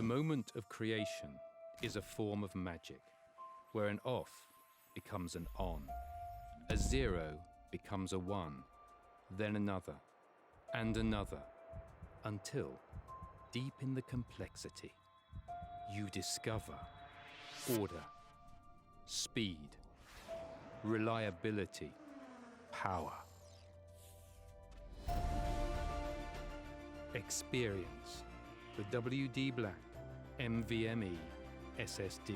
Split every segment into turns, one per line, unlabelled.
The moment of creation is a form of magic, where an off becomes an on, a 0 becomes a 1, then another, and another, until, deep in the complexity, you discover order, speed, reliability, power. Experience the WD Black NVMe SSD.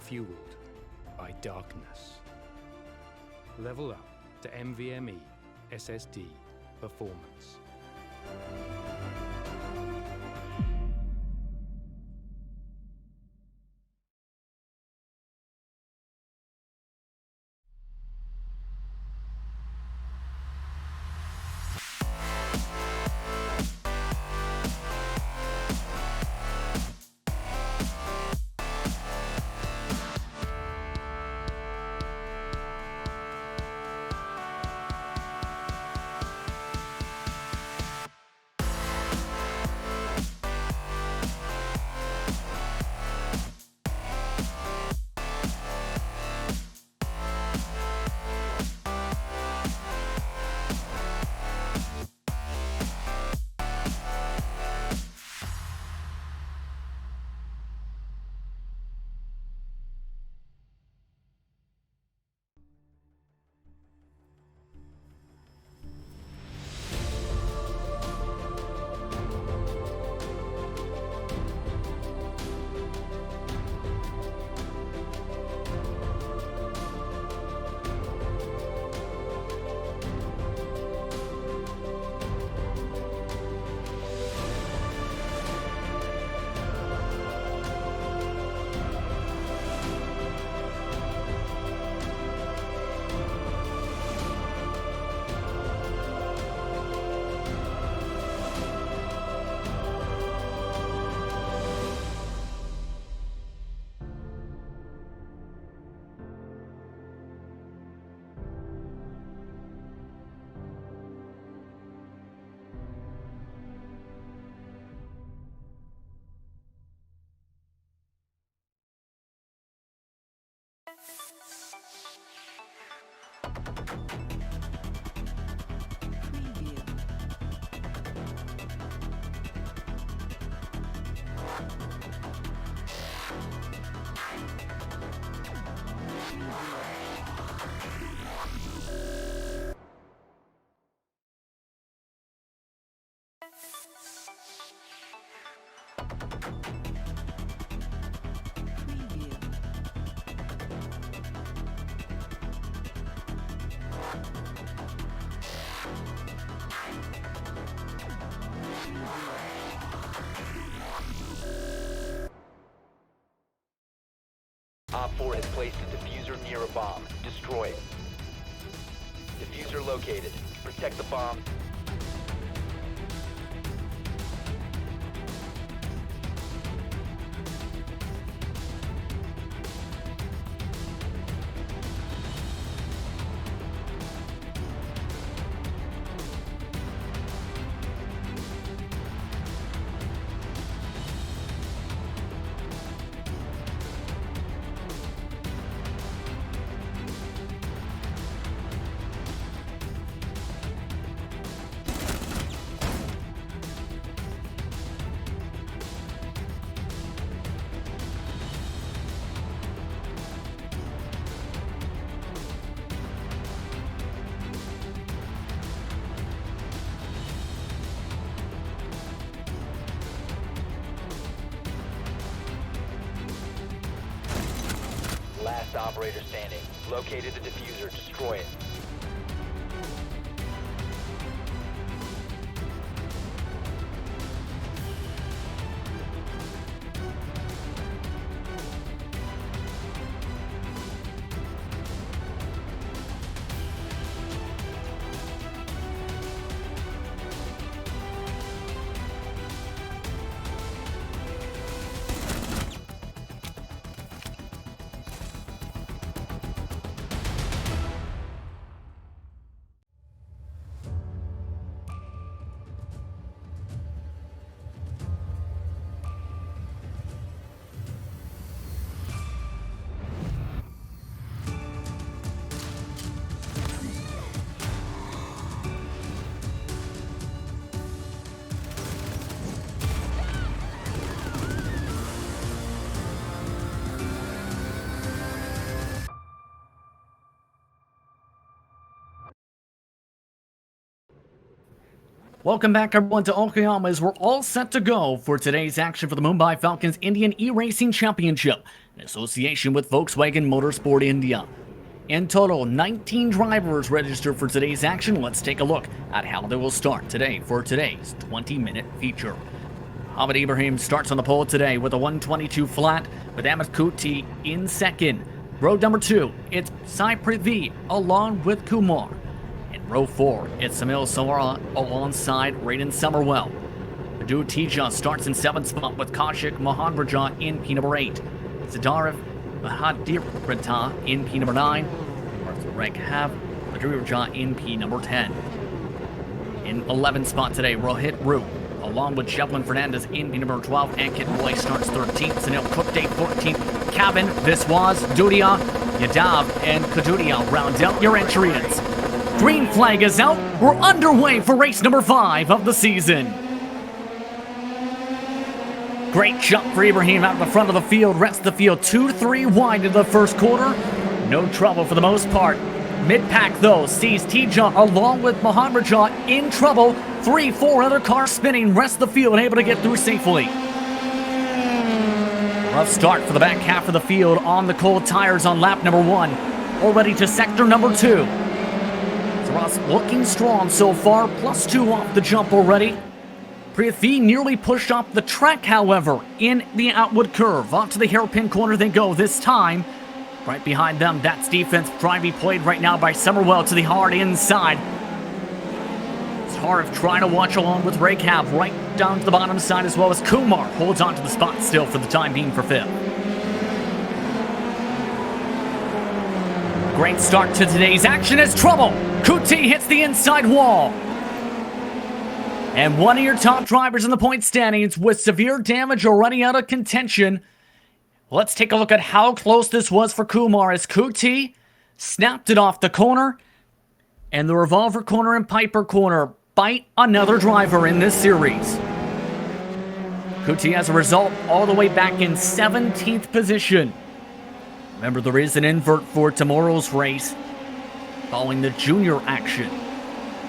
Fueled by darkness. Level up to NVMe SSD performance.
Op 4 has placed a diffuser near a bomb. Destroy it. Diffuser located. Protect the bomb. Last operator standing. Located the diffuser. Destroy it.
Welcome back, everyone, to ICYMI as we're all set to go for today's action for the Mumbai Falcons Indian eRacing Championship in association with Volkswagen Motorsport India. In total, 19 drivers registered for today's action. Let's take a look at how they will start today for today's 20-minute feature. Ahmed Ibrahim starts on the pole today with a 122 flat with Amit Kuti in second. Road number 2, it's Sai Prithvi along with Kumar. In row 4, it's Samil Sawara alongside Raiden Summerwell. Madhu Tija starts in 7th spot with Kaushik Mahanraja in P number 8. Siddharth Mahadirprata in P number 9. Arthur Rekhav Madhurija in P number 10. In 11th spot today, Rohit Roop along with Shevlin Fernandez in P number 12. Ankit Roy starts 13th. Sunil Kupte 14th. Kevin Viswas, Dudia, Yadav, and Kadudia round out your entries. Green flag is out. We're underway for race number 5 of the season. Great jump for Ibrahim out of the front of the field. Rest of the field 2-3 wide in the first quarter. No trouble for the most part. Mid-pack, though, sees Tija along with Mahanraja in trouble. 3-4 other cars spinning. Rest of the field able to get through safely. Rough start for the back half of the field on the cold tires on lap number 1. Already to sector number 2. Ross looking strong so far, +2 off the jump already. Prithvi nearly pushed off the track, however, in the outward curve. Onto the hairpin corner they go this time. Right behind them, that's defense trying to be played right now by Summerwell to the hard inside. Tarif trying to watch along with Rekhav right down to the bottom side, as well as Kumar holds on to the spot still for the time being for 5th. Great start to today's action as trouble. Kuti hits the inside wall. And one of your top drivers in the point standings with severe damage already out of contention. Let's take a look at how close this was for Kumar as Kuti snapped it off the corner. And the revolver corner and Piper corner bite another driver in this series. Kuti, as a result, all the way back in 17th position. Remember, there is an invert for tomorrow's race following the junior action.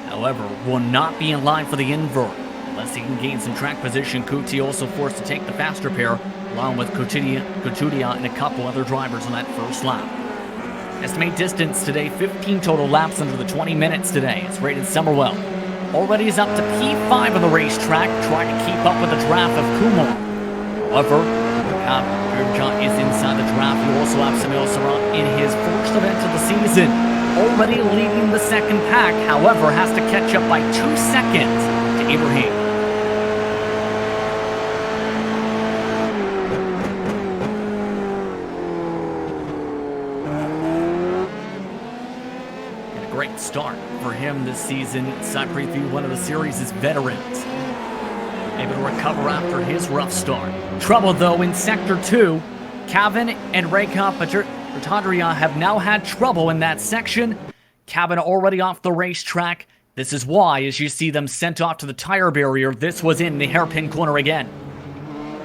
However, will not be in line for the invert unless he can gain some track position. Kuti also forced to take the faster pair, along with Kutudia and a couple other drivers on that first lap. Estimate distance today, 15 total laps under the 20 minutes today. It's Raiden Summerwell. Already is up to P5 on the racetrack, trying to keep up with the draft of Kumar. However, John is inside the draft. You also have Samil Saran in his first event of the season, already leading the second pack. However, has to catch up by 2 seconds to Ibrahim. And a great start for him this season. Sai Prithvi, one of the series' veterans, able to recover after his rough start. Trouble, though, in Sector 2. Kevin and Rekha Patadria have now had trouble in that section. Kevin already off the racetrack. This is why, as you see them sent off to the tire barrier, this was in the hairpin corner again.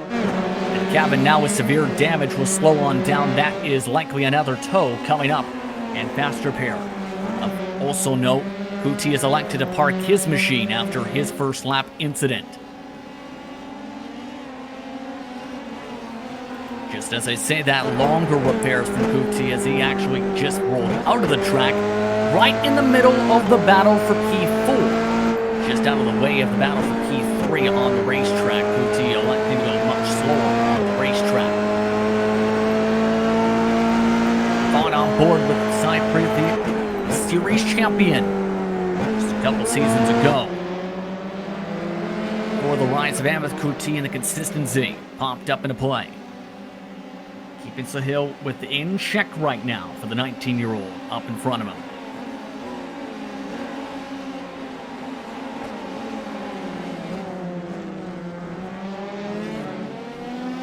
And Kevin, now with severe damage, will slow on down. That is likely another tow coming up. And faster pair. Also note, Kuti is elected to park his machine after his first lap incident. Just as I say that, longer repairs from Kuti as he actually just rolled out of the track right in the middle of the battle for P4. Just out of the way of the battle for P3 on the racetrack. Kuti electing to go much slower on the racetrack. On board with Sai Prithvi, series champion just a couple seasons ago. For the rise of Amit Kuti and the consistency popped up into play. Keeping Sahil within check right now for the 19-year-old up in front of him.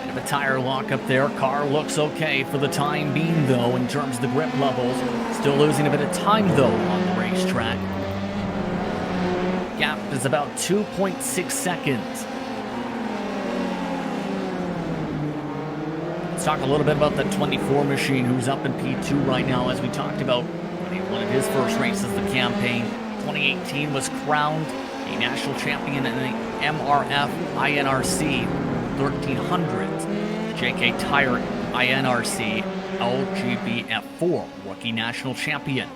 Bit of a tire lock up there. Car looks okay for the time being, though, in terms of the grip levels. Still losing a bit of time, though, on the racetrack. Gap is about 2.6 seconds. Let's talk a little bit about that 24 machine who's up in P2 right now, as we talked about when he won his first races of the campaign. 2018 was crowned a national champion in the MRF INRC 1300s, JK Tire INRC LGBF4 rookie national champion.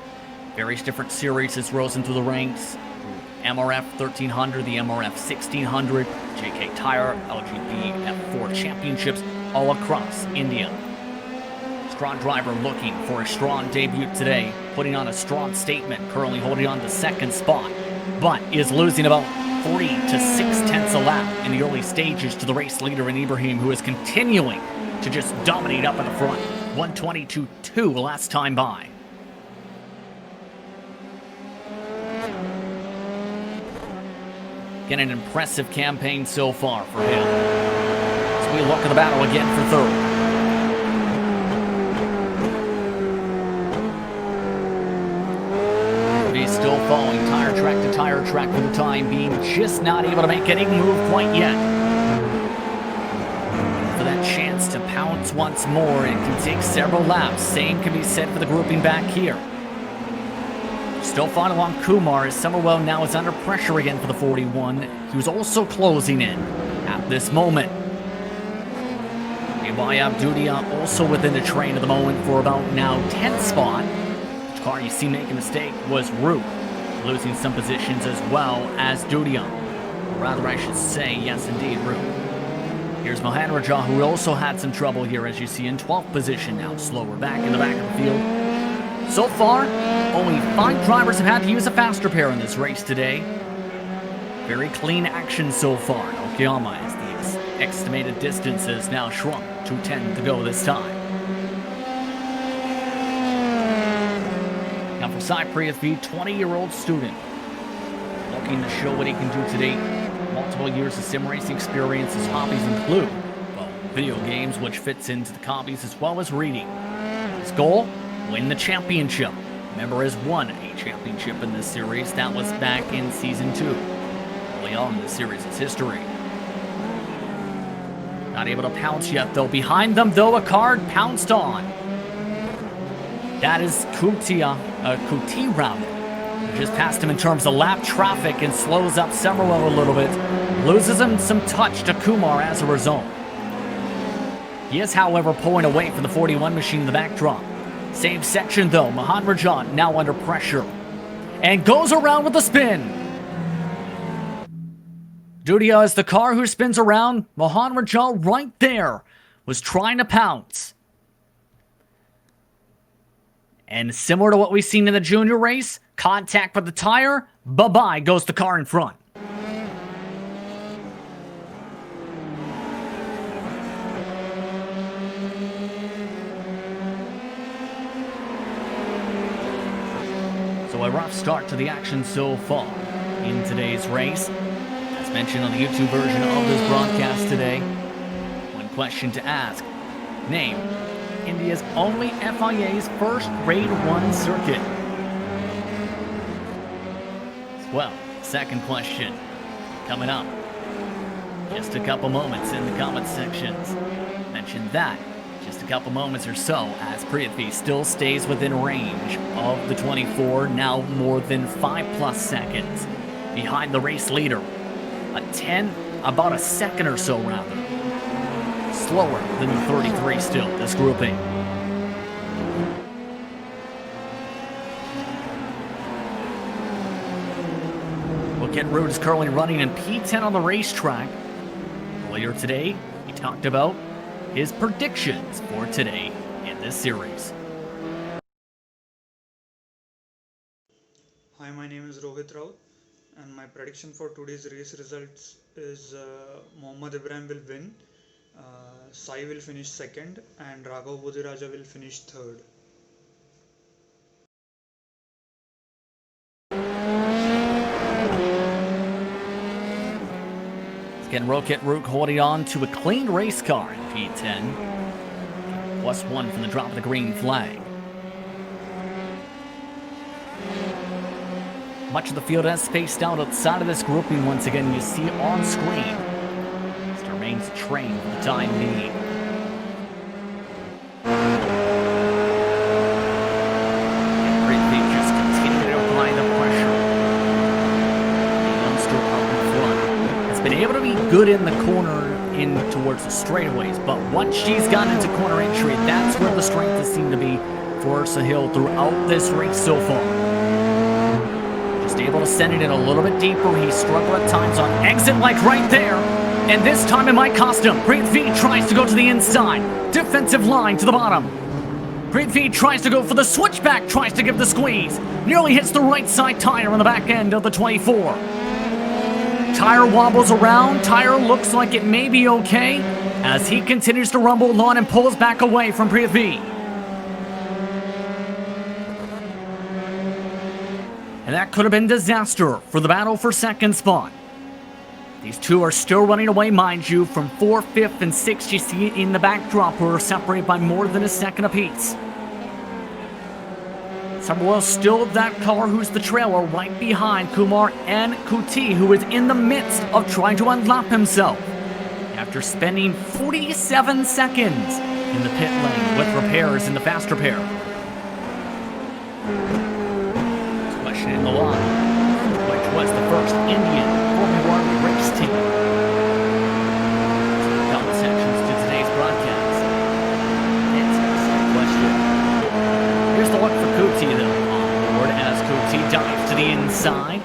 Various different series has risen through the ranks. MRF 1300, the MRF 1600, JK Tire LGBF4 championships all across India. Strong driver looking for a strong debut today, putting on a strong statement, currently holding on to second spot, but is losing about 3 to 6 tenths a lap in the early stages to the race leader in Ibrahim, who is continuing to just dominate up at the front. 122.2 last time by. Again, an impressive campaign so far for him. As we look at the battle again for third. He's still following tire track to tire track for the time being, just not able to make any move quite yet. For that chance to pounce once more, it can take several laps. Same can be said for the grouping back here. Still fighting along Kumar, as Summerwell now is under pressure again for the 41. He was also closing in at this moment. Ibaya Abdudia also within the train at the moment for about now 10th spot. The car you see make a mistake was Root, losing some positions as well as Dudia. Or rather, I should say, yes indeed, Root. Here's Mohan Raja, who also had some trouble here, as you see, in 12th position now, slower back in the back of the field. So far, only 5 drivers have had to use a faster pair in this race today. Very clean action so far. Okayama, as the estimated distance has now shrunk to 10 to go this time. Now for Sai Prithvi, 20-year-old student, looking to show what he can do today. Multiple years of sim racing experience. His hobbies include, well, video games, which fits into the hobbies, as well as reading. His goal? Win the championship. Remember, has won a championship in this series. That was back in Season 2. Early on in the series' history. Not able to pounce yet, though. Behind them, though, a card pounced on. That is Kutira. Just passed him in terms of lap traffic and slows up Summerwell a little bit. Loses him some touch to Kumar as a result. He is, however, pulling away from the 41 machine in the backdrop. Same section, though. Mohan Rajan now under pressure. And goes around with a spin. Dudia is the car who spins around. Mohan Rajan right there was trying to pounce. And similar to what we've seen in the junior race, contact with the tire, bye-bye goes the car in front. So a rough start to the action so far in today's race. As mentioned on the YouTube version of this broadcast today, one question to ask. Name India's only FIA's first Grade 1 circuit. Well, second question coming up. Just a couple moments in the comment sections. Mention that. Just a couple moments or so, as Prithvi still stays within range of the 24, now more than 5+ seconds behind the race leader. About a second or so rather. Slower than the 33 still, this grouping. Kent Root is currently running in P10 on the racetrack. Earlier today, he talked about his predictions for today in this series.
Hi, my name is Rohit Raut, and my prediction for today's race results is Mohammad Ibrahim will win, Sai will finish second, and Raghav Bodhiraja will finish third.
Again, Rohit Rook holding on to a clean race car in P10. +1 from the drop of the green flag. Much of the field has spaced out outside of this grouping once again. You see on screen. This remains a train for the time being. And Prithvi just continuing to apply the pressure. The youngster good in the corner in towards the straightaways, but once she's gotten into corner entry, that's where the strength has seemed to be for Sahil throughout this race so far. Just able to send it in a little bit deeper. He struggled at times on exit, like right there. And this time it might cost him. Preet V tries to go to the inside. Defensive line to the bottom. Preet V tries to go for the switchback, tries to give the squeeze. Nearly hits the right side tire on the back end of the 24. Tire wobbles around. Tire looks like it may be okay as he continues to rumble on and pulls back away from Preet V. And that could have been disaster for the battle for second spot. These two are still running away, mind you, from 4th, 5th, and 6th. You see in the backdrop who are separated by more than a second apiece. Samuel still that car who's the trailer right behind Kumar and Kuti, who is in the midst of trying to unlap himself after spending 47 seconds in the pit lane with repairs in the fast repair. Question in the line, which was the first Indian Formula 1 race team. Comment sections to today's broadcast. It's an excellent question. Here's the look for Kuti though on board as Kuti dives to the inside.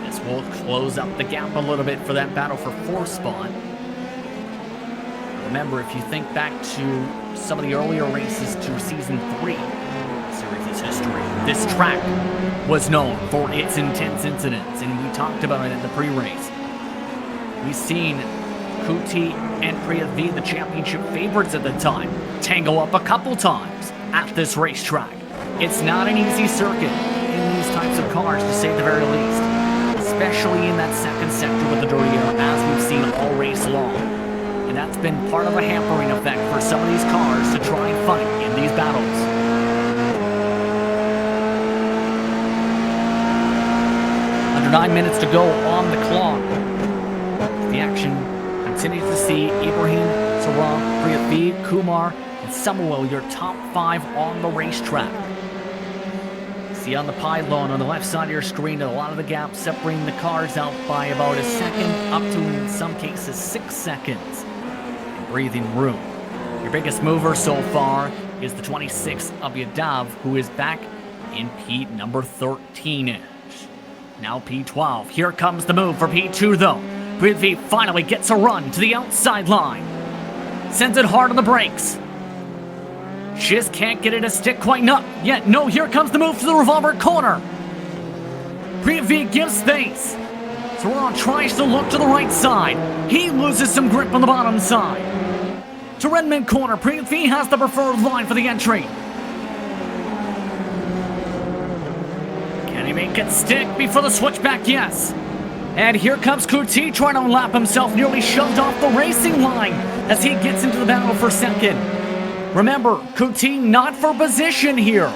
This will close up the gap a little bit for that battle for 4th spot. Remember, if you think back to some of the earlier races to Season 3 series history, this track was known for its intense incidents, and we talked about it in the pre-race. We've seen Kuti and Preet V, the championship favorites at the time, tango up a couple times at this racetrack. It's not an easy circuit in these types of cars, to say the very least, especially in that second sector with the dirty air, as we've seen all race long. And that's been part of a hampering effect for some of these cars to try and fight in these battles. Under 9 minutes to go on the clock. The action continues to see Ibrahim, Sarah, Preet V, Kumar, and Samuel, your top 5 on the racetrack. See on the pylon on the left side of your screen a lot of the gaps separating the cars out by about a second, up to in some cases 6 seconds. Breathing room. Your biggest mover so far is the 26 of Yadav, who is back in P number 13. Now P12. Here comes the move for P2 though. Preet V finally gets a run to the outside line. Sends it hard on the brakes. Shiz can't get it to stick quite yet. No, here comes the move to the revolver corner. Preet V gives space. Saran tries to look to the right side. He loses some grip on the bottom side. To Redmond corner, Preet V has the preferred line for the entry. Can he make it stick before the switchback? Yes. And here comes Kuti trying to lap himself, nearly shoved off the racing line as he gets into the battle for second. Remember, Kuti not for position here.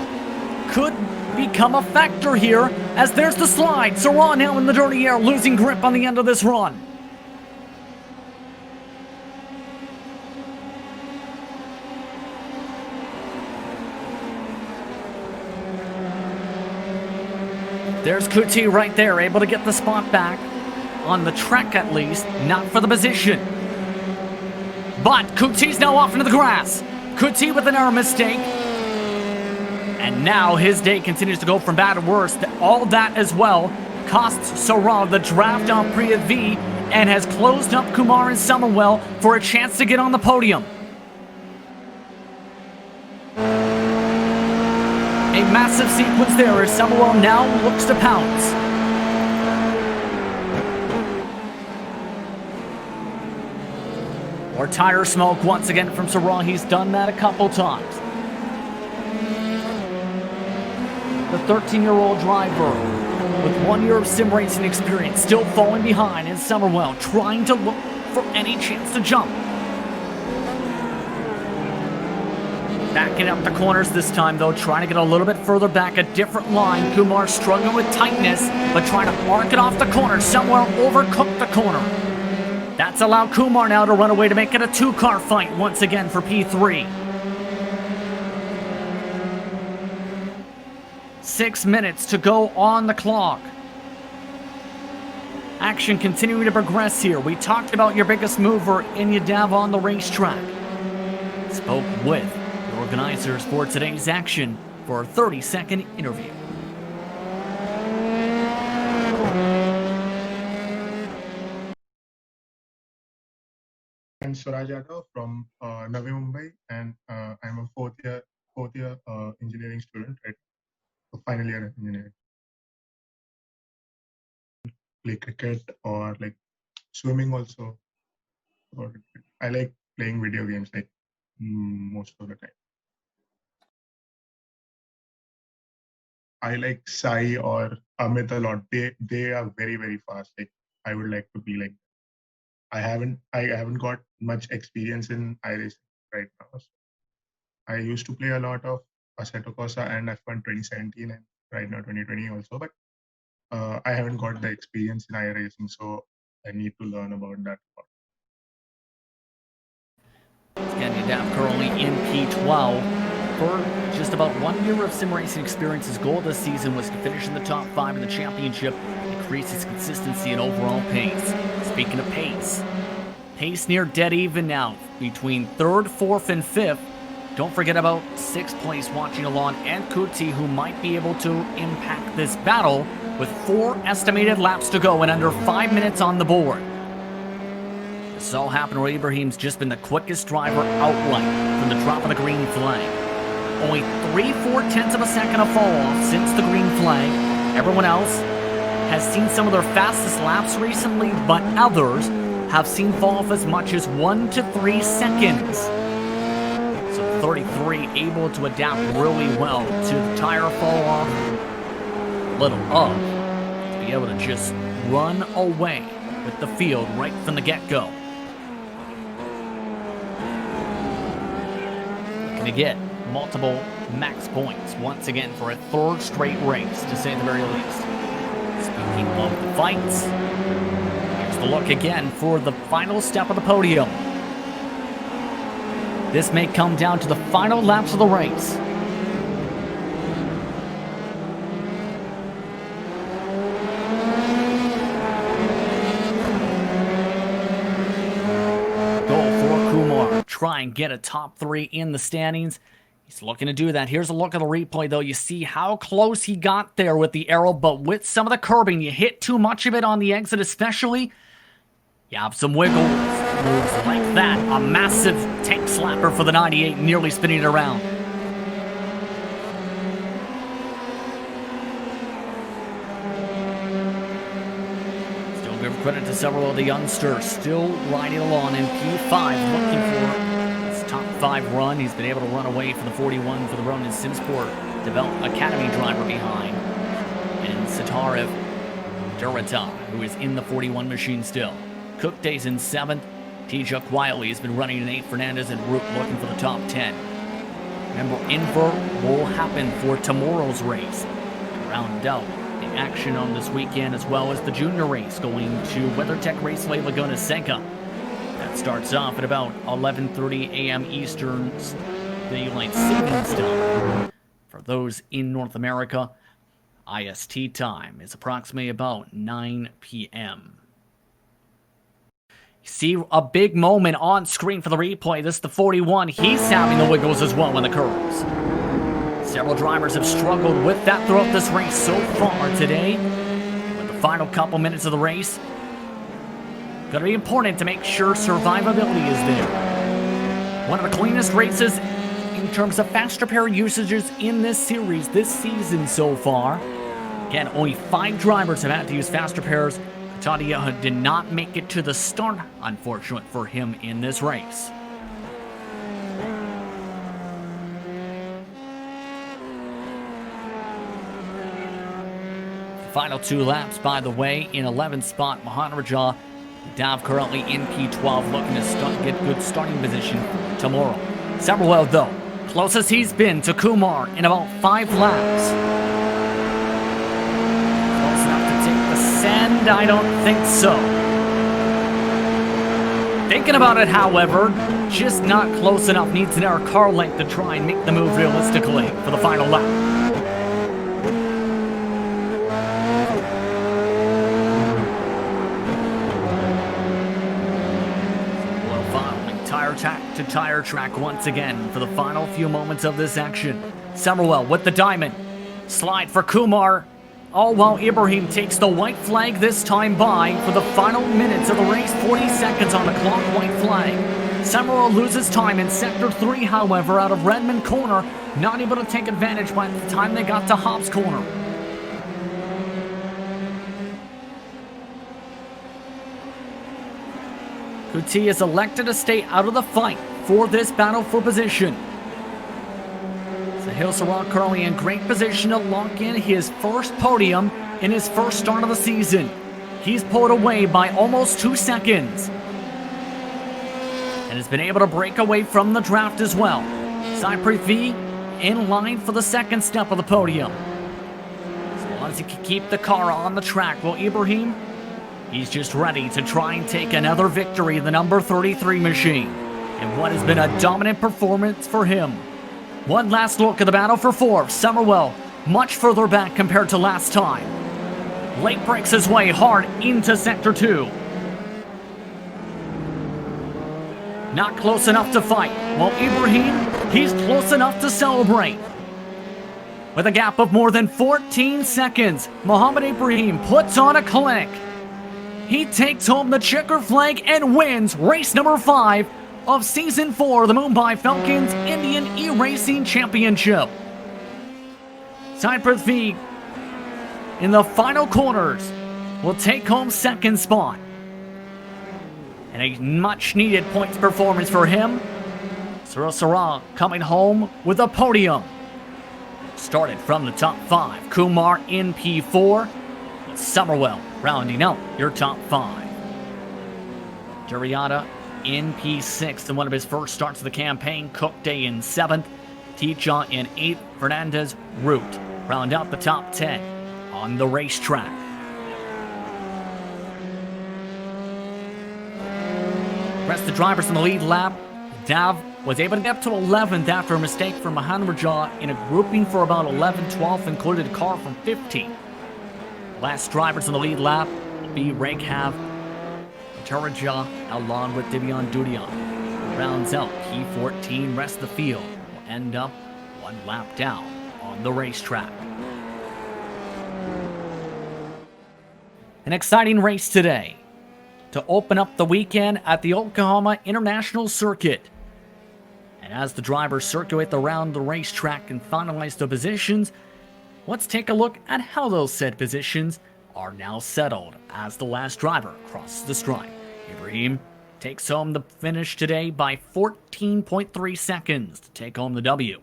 Could become a factor here as there's the slide. Saran now in the dirty air, losing grip on the end of this run. There's Kuti right there, able to get the spot back. On the track at least, not for the position. But Kuti's now off into the grass. Kuti with an error mistake. And now his day continues to go from bad to worse. All that as well costs Saurav the draft on Preet V and has closed up Kumar and Samuel for a chance to get on the podium. A massive sequence there as Samuel now looks to pounce. More tire smoke once again from Sarah. He's done that a couple times. The 13-year-old driver with 1 year of sim racing experience still falling behind, and Samuel trying to look for any chance to jump. Backing up the corners this time, though, trying to get a little bit further back, a different line. Kumar struggling with tightness, but trying to arc it off the corner. Somewhere overcooked the corner. That's allowed Kumar now to run away to make it a 2-car fight once again for P3. 6 minutes to go on the clock. Action continuing to progress here. We talked about your biggest mover in Yadav on the racetrack. Spoke with the organizers for today's action for a 30-second interview.
I'm Swaraj Yadav from Navi Mumbai, and I'm a fourth year engineering student, right? So final year engineering. Play cricket or like swimming also. Or I like playing video games like most of the time. I like Sai or Amit a lot. They are very fast. Like I would like to be like. I haven't got much experience in iRacing right now. So I used to play a lot of Assetto Corsa and F1 2017 and right now 2020 also, but I haven't got the experience in iRacing, so I need to learn about that.
Again, Yadav currently in P12. For just about 1 year of sim racing experience, his goal this season was to finish in the top 5 in the championship and increase his consistency and overall pace. Speaking of pace near dead even now between 3rd, 4th, and 5th. Don't forget about 6th place watching along and Kuti, who might be able to impact this battle with 4 estimated laps to go and under 5 minutes on the board. This all happened where Ibrahim's just been the quickest driver outright from the drop of the green flag. Only 3/4 of a second of fall off since the green flag. Everyone else has seen some of their fastest laps recently, but others have seen fall off as much as 1 to 3 seconds. So 33 able to adapt really well to the tire fall off, little of, to be able to just run away with the field right from the get-go. Looking to get multiple max points once again for a 3rd straight race, to say the very least. Speaking of the fights, here's the look again for the final step of the podium. This may come down to the final laps of the race. Goal for Kumar. Try and get a top 3 in the standings. He's looking to do that. Here's a look at the replay, though. You see how close he got there with the arrow, but with some of the curbing, you hit too much of it on the exit especially. You have some wiggle moves like that. A massive tank slapper for the 98, nearly spinning it around. Still give credit to several of the youngsters still riding along in P5, looking for top 5 run. He's been able to run away from the 41 for the Ronin Simsport Development Academy driver behind. And Satarev Durata, who is in the 41 machine still. Cook Day's in 7th. Tija quietly has been running in 8th. Fernandez en route looking for the top 10. Remember, invert will happen for tomorrow's race. And round out the action on this weekend, as well as the junior race going to WeatherTech Raceway Laguna Seca. That starts off at about 11:30 a.m. Eastern Daylight Savings Time. For those in North America, IST time is approximately about 9 p.m. You see a big moment on screen for the replay. This is the 41. He's having the wiggles as well in the curves. Several drivers have struggled with that throughout this race so far today. With the final couple minutes of the race, going to be important to make sure survivability is there. One of the cleanest races in terms of fast repair usages in this series this season so far. Again, only 5 drivers have had to use fast repairs. Tadia did not make it to the start, unfortunate for him in this race. Final 2 laps, by the way, in 11th spot, Mahanraja. Dav currently in P12, looking to get good starting position tomorrow. Several out, though. Closest he's been to Kumar in about 5 laps. Close enough to take the send? I don't think so. Thinking about it, however, just not close enough. Needs an air car length to try and make the move realistically for the final lap. to tire track once again for the final few moments of this action. Summerwell with the diamond. Slide for Kumar. All while Ibrahim takes the white flag this time by for the final minutes of the race. 40 seconds on the clock, white flag. Summerwell loses time in Sector 3, however, out of Redmond Corner. Not able to take advantage by the time they got to Hobbs Corner. Kuti is elected to stay out of the fight for this battle for position. Sahil Sarwar currently in great position to lock in his first podium in his first start of the season. He's pulled away by almost 2 seconds and has been able to break away from the draft as well. Cypreet V in line for the second step of the podium. As long as he can keep the car on the track, will Ibrahim? He's just ready to try and take another victory in the number 33 machine. And what has been a dominant performance for him. One last look at the battle for fourth. Summerwell much further back compared to last time. Late breaks his way hard into Sector 2. Not close enough to fight. While Ibrahim, he's close enough to celebrate. With a gap of more than 14 seconds, Mohammed Ibrahim puts on a click. He takes home the checker flag and wins race number 5 of Season 4 of the Mumbai Falcons Indian eRacing Championship. Side Prithvi in the final corners will take home second spot. And a much-needed points performance for him. Surya Sarwar coming home with a podium. Started from the top 5. Kumar in P4. Summerwell rounding out your top 5. Duriata in P6 in one of his first starts of the campaign. Cook Day in 7th. Ticha in 8th. Fernandez Root round out the top 10 on the racetrack. Rest of the drivers in the lead lap. Dav was able to get up to 11th after a mistake from Mahanraja in a grouping for about 11th, 12th, included a car from 15th. Last drivers in the lead lap will be Raghav Taraja along with Divyan Dudian. Rounds out P14. Rest of the field will end up one lap down on the racetrack. An exciting race today to open up the weekend at the Oklahoma International Circuit. And as the drivers circulate around the racetrack and finalize the positions, let's take a look at how those said positions are now settled as the last driver crosses the stripe. Ibrahim takes home the finish today by 14.3 seconds to take home the W.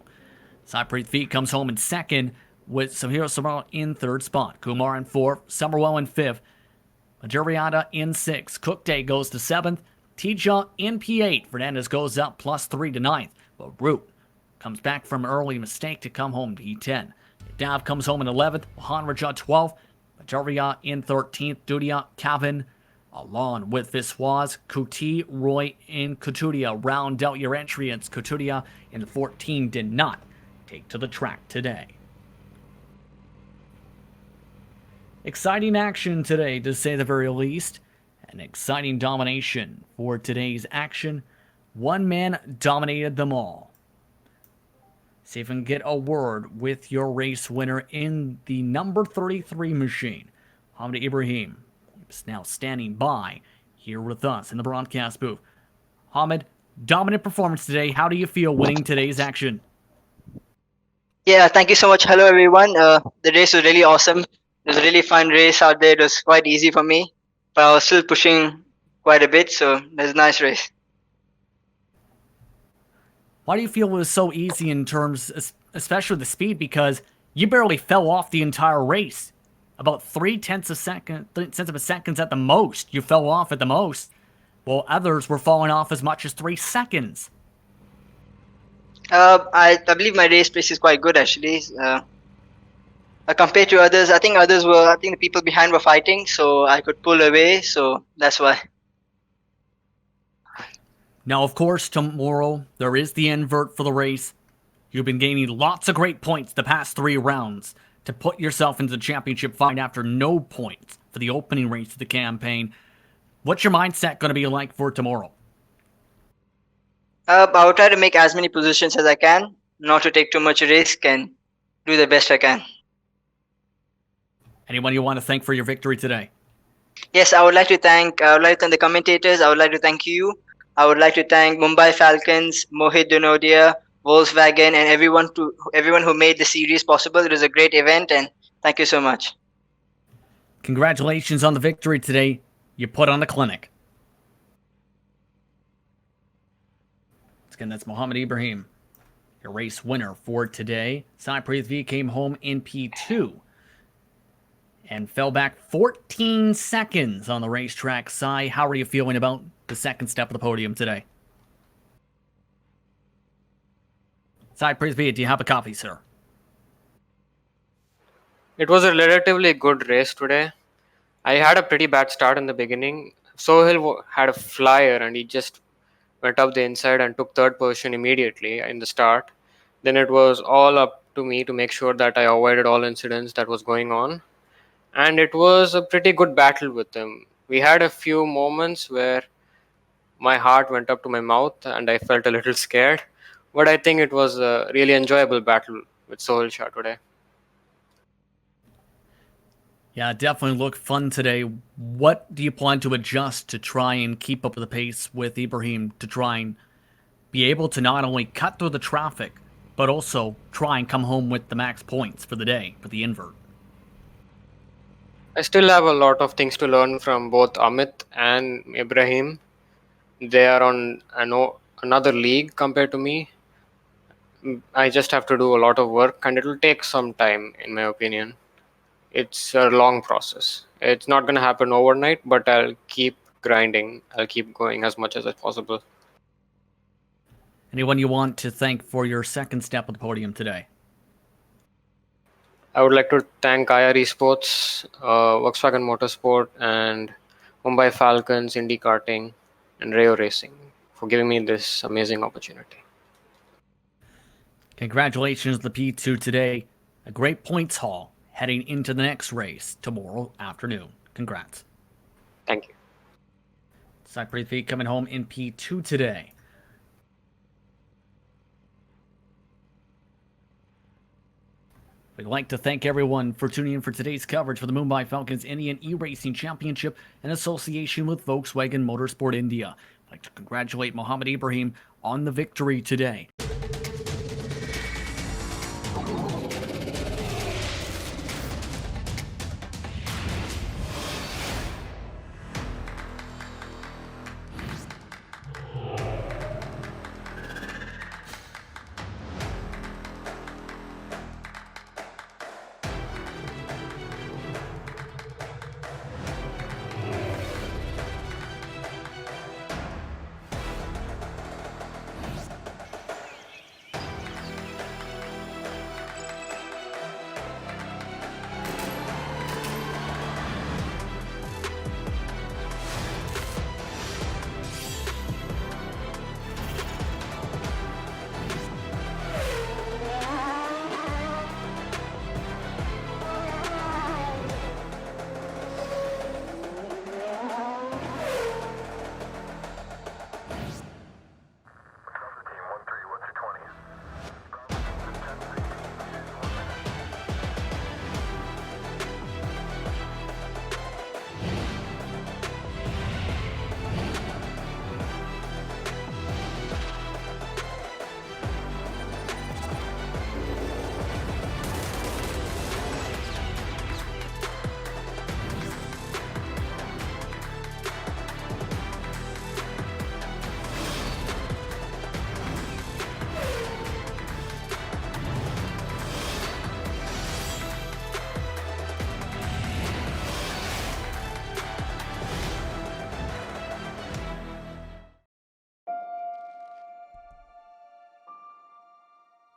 Cypreet V comes home in second with Sahil Sarwar in third spot. Kumar in fourth, Summerwell in fifth, Majuriata in 6th. Cook Day goes to 7th. Tija in P8. Fernandez goes up +3 to 9th. But Root comes back from an early mistake to come home P10. Dav comes home in 11th. Hanraja 12th. Majuria in 13th. Dudia, Kavin, along with Viswas, Kuti, Roy, and Kutudia round out your entrants. Kutudia in 14 did not take to the track today. Exciting action today, to say the very least. An exciting domination for today's action. One man dominated them all. See if we can get a word with your race winner in the number 33 machine. Hamid Ibrahim is now standing by here with us in the broadcast booth. Hamid, dominant performance today. How do you feel winning today's action?
Yeah, thank you so much. Hello, everyone. The race was really awesome. It was a really fun race out there. It was quite easy for me, but I was still pushing quite a bit, so it was a nice race.
Why do you feel it was so easy in terms, especially the speed? Because you barely fell off the entire race. About 3/10 of a second at the most. You fell off at the most. While others were falling off as much as 3 seconds.
I believe my race pace is quite good, actually. Compared to others, I think the people behind were fighting, so I could pull away, so that's why.
Now, of course, tomorrow, there is the invert for the race. You've been gaining lots of great points the past 3 rounds to put yourself into the championship fight after no points for the opening race of the campaign. What's your mindset going to be like for tomorrow?
I will try to make as many positions as I can, not to take too much risk, and do the best I can.
Anyone you want to thank for your victory today?
Yes, I would like to thank the commentators. I would like to thank you. I would like to thank Mumbai Falcons, Mohit Dunodia, Volkswagen, and everyone who made the series possible. It was a great event, and thank you so much.
Congratulations on the victory today. You put on a clinic. Again, that's Mohammed Ibrahim, your race winner for today. Sai Prithvi came home in P2 and fell back 14 seconds on the racetrack. Sai, how are you feeling about the second step of the podium today? Sai Prithvi, do you have a copy, sir?
It was a relatively good race today. I had a pretty bad start in the beginning. Sohail had a flyer and he just went up the inside and took third position immediately in the start. Then it was all up to me to make sure that I avoided all incidents that was going on. And it was a pretty good battle with him. We had a few moments where my heart went up to my mouth and I felt a little scared. But I think it was a really enjoyable battle with Sohail Shah today.
Yeah, it definitely looked fun today. What do you plan to adjust to try and keep up with the pace with Ibrahim to try and be able to not only cut through the traffic, but also try and come home with the max points for the day, for the invert?
I still have a lot of things to learn from both Amit and Ibrahim. They are on another league compared to me. I just have to do a lot of work and it will take some time, in my opinion. It's a long process. It's not going to happen overnight, but I'll keep grinding. I'll keep going as much as possible.
Anyone you want to thank for your second step of the podium today?
I would like to thank Esports, Volkswagen Motorsport, and Mumbai Falcons, Indy Karting, and Rayo Racing for giving me this amazing opportunity.
Congratulations to the P2 today. A great points haul heading into the next race tomorrow afternoon. Congrats.
Thank you.
Sai Prithvi coming home in P2 today. We'd like to thank everyone for tuning in for today's coverage for the Mumbai Falcons Indian eRacing Championship in association with Volkswagen Motorsport India. I'd like to congratulate Mohammed Ibrahim on the victory today.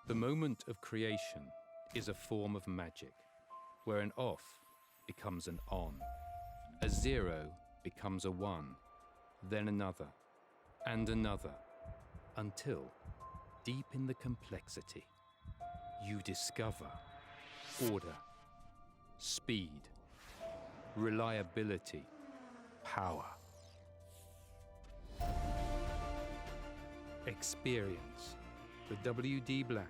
The moment of creation is a form of magic, where an off becomes an on, a zero becomes a one, then another, and another, until, deep in the complexity, you discover order, speed, reliability, power. Experience the WD Black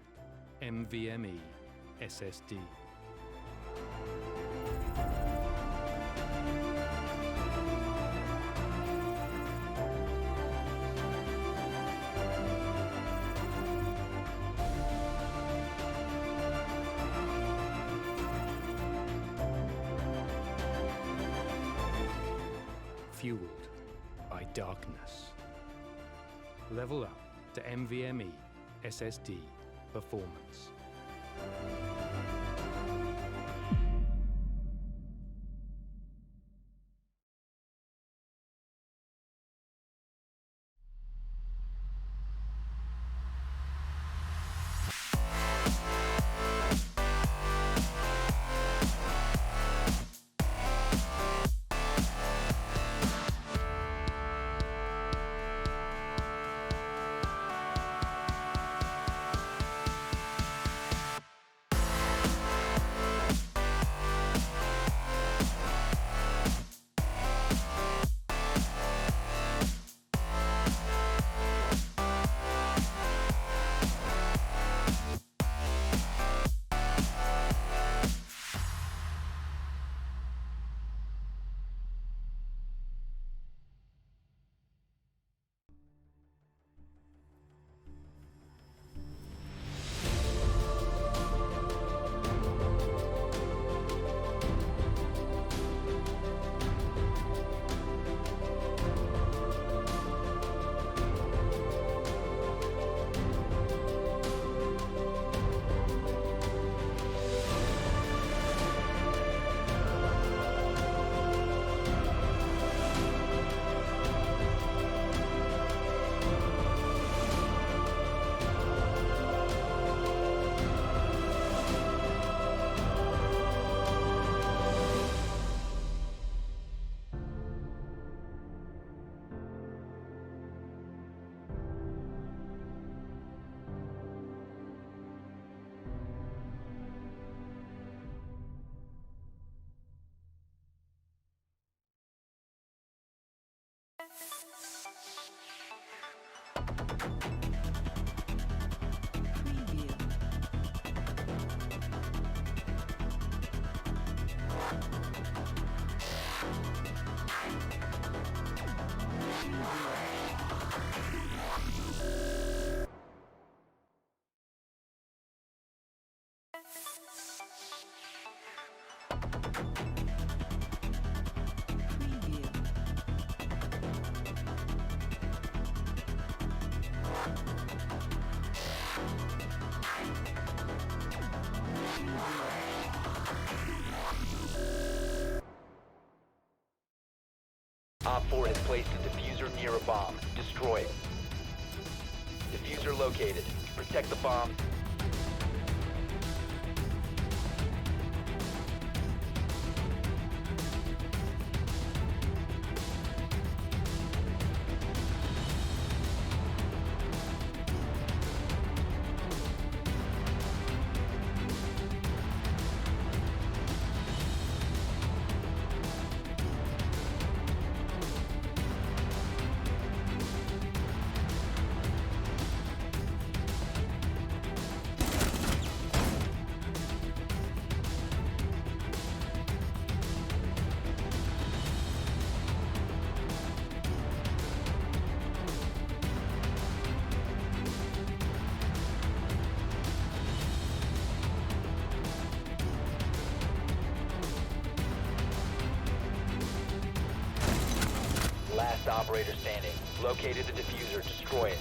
NVMe SSD. Fueled by darkness. Level up to NVMe SSD performance.
Op 4 has placed a diffuser near a bomb. Destroy it. Diffuser located. Protect the bomb. Last operator standing. Located the diffuser. Destroy it.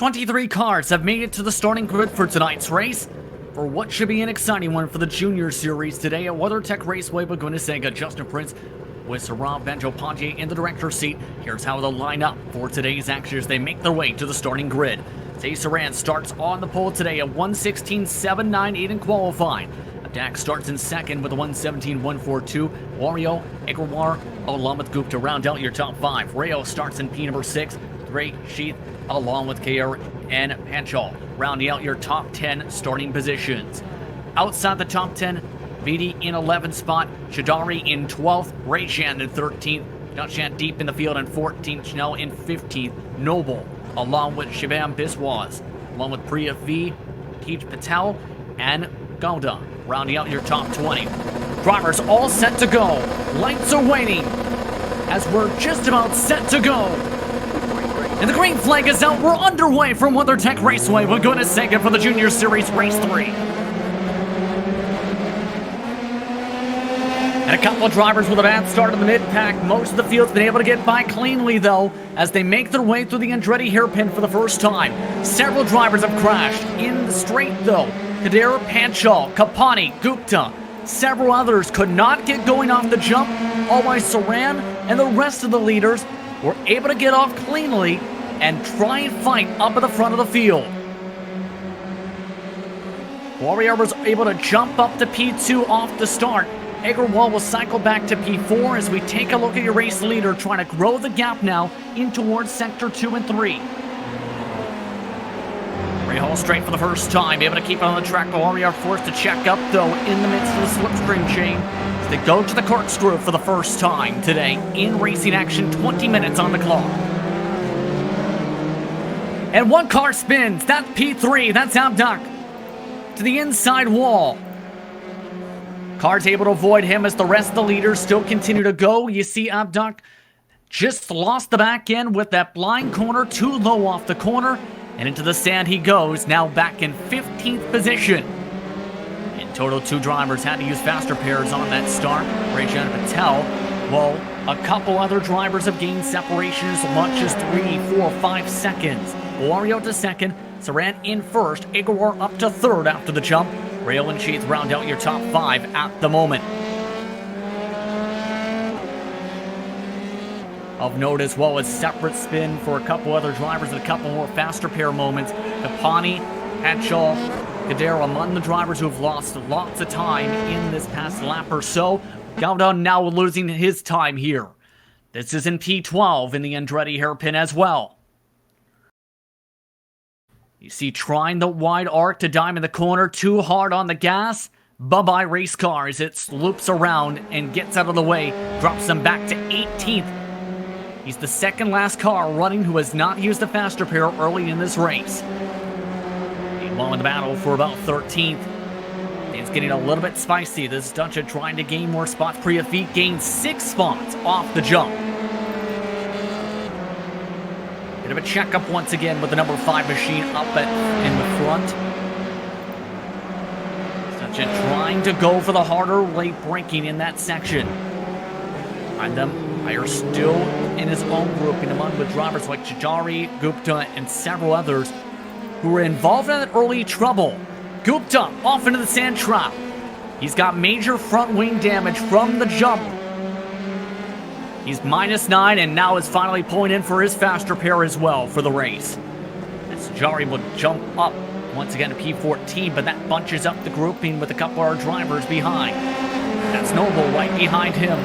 23 cars have made it to the starting grid for tonight's race, for what should be an exciting one for the Junior Series today at WeatherTech Raceway with Guinnessega. Justin Prince with Saurabh Bandyopadhyay in the director's seat. Here's how they'll line up for today's action as they make their way to the starting grid. Zay Saran starts on the pole today at 1:16.798 in qualifying. Dak starts in second with a 1:17.142. Wario, Agrawal, along with Gupta round out your top 5. Rayo starts in P number 6. Ray Sheath along with KR and Panchal rounding out your top 10 starting positions. Outside the top 10, VD in 11th spot, Shadari in 12th, Rayshan in 13th, Dachshand deep in the field in 14th, Chanel in 15th, Noble along with Shivam Biswas, along with Priya V, Tej Patel, and Gauda rounding out your top 20. Drivers all set to go. Lights are waiting as we're just about set to go. And the green flag is out. We're underway from WeatherTech Raceway. We're going to second for the Junior Series Race 3. And a couple of drivers with a bad start in the mid-pack. Most of the field's been able to get by cleanly, though, as they make their way through the Andretti hairpin for the first time. Several drivers have crashed in the straight, though. Kadir, Panchal, Kapani, Gupta. Several others could not get going off the jump, all while Saran and the rest of the leaders were able to get off cleanly and try and fight up at the front of the field. Warrior was able to jump up to P2 off the start. Agrawal will cycle back to P4 as we take a look at your race leader trying to grow the gap now in towards sector 2 and 3. Rahal straight for the first time, able to keep it on the track. The Warrior forced to check up though in the midst of the slipstream chain. They go to the corkscrew for the first time today in racing action, 20 minutes on the clock. And one car spins, that's P3, that's Abdak. To the inside wall. Car's able to avoid him as the rest of the leaders still continue to go. You see Abdak just lost the back end with that blind corner, too low off the corner. And into the sand he goes, now back in 15th position. In total, 2 drivers had to use faster pairs on that start. Rajan Patel, while a couple other drivers have gained separation as much as 3, 4, 5 seconds. Wario to second, Saran in first, Igor up to third after the jump. Rail and Sheath round out your top 5 at the moment. Of note as well as separate spin for a couple other drivers and a couple more faster pair moments. Kapani, Hatchall, Kadera among the drivers who have lost lots of time in this past lap or so. Gauda now losing his time here. This is in P12 in the Andretti hairpin as well. You see trying the wide arc to dime in the corner, too hard on the gas. Bye-bye race cars. It loops around and gets out of the way, drops them back to 18th. He's the second last car running who has not used the faster pair early in this race. Meanwhile in the battle for about 13th. It's getting a little bit spicy. This is Dutcha trying to gain more spots. Priya Feet gained 6 spots off the jump. Bit of a checkup once again with the number 5 machine up in the front. Dutcha trying to go for the harder late braking in that section. Behind them, Meyer still in his own grouping among the drivers like Chajari, Gupta, and several others who were involved in that early trouble. Gupta off into the sand trap. He's got major front wing damage from the jump. He's -9 and now is finally pulling in for his faster pair as well for the race. As Chajari will jump up once again to P14, but that bunches up the grouping with a couple of our drivers behind. That's Noble right behind him.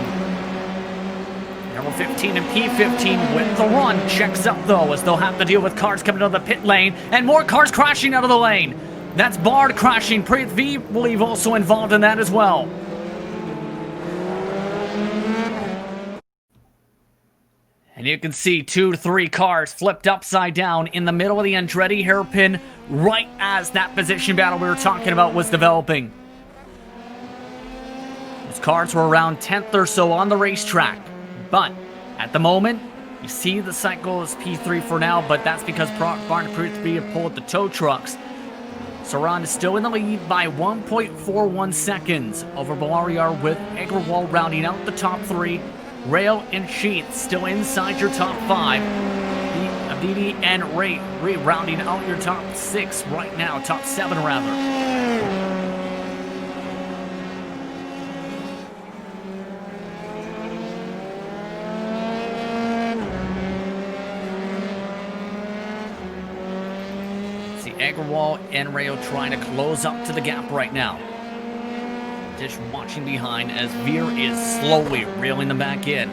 Number 15 and P15 with the run. Checks up though as they'll have to deal with cars coming out of the pit lane and more cars crashing out of the lane. That's Bard crashing. Preet V, believe, also involved in that as well. And you can see 2 to 3 cars flipped upside down in the middle of the Andretti hairpin right as that position battle we were talking about was developing. Those cars were around 10th or so on the racetrack. But at the moment, you see the cycle is P3 for now, but that's because Barn appears to be pulled the tow trucks. Saran is still in the lead by 1.41 seconds over Balariar with Agrawal rounding out the top 3. Rail and Sheath still inside your top 5. Aditi and Ray rounding out your top 6 right now, top 7 rather. See Agrawal and Rayo trying to close up to the gap right now. Dish watching behind as Veer is slowly reeling them back in.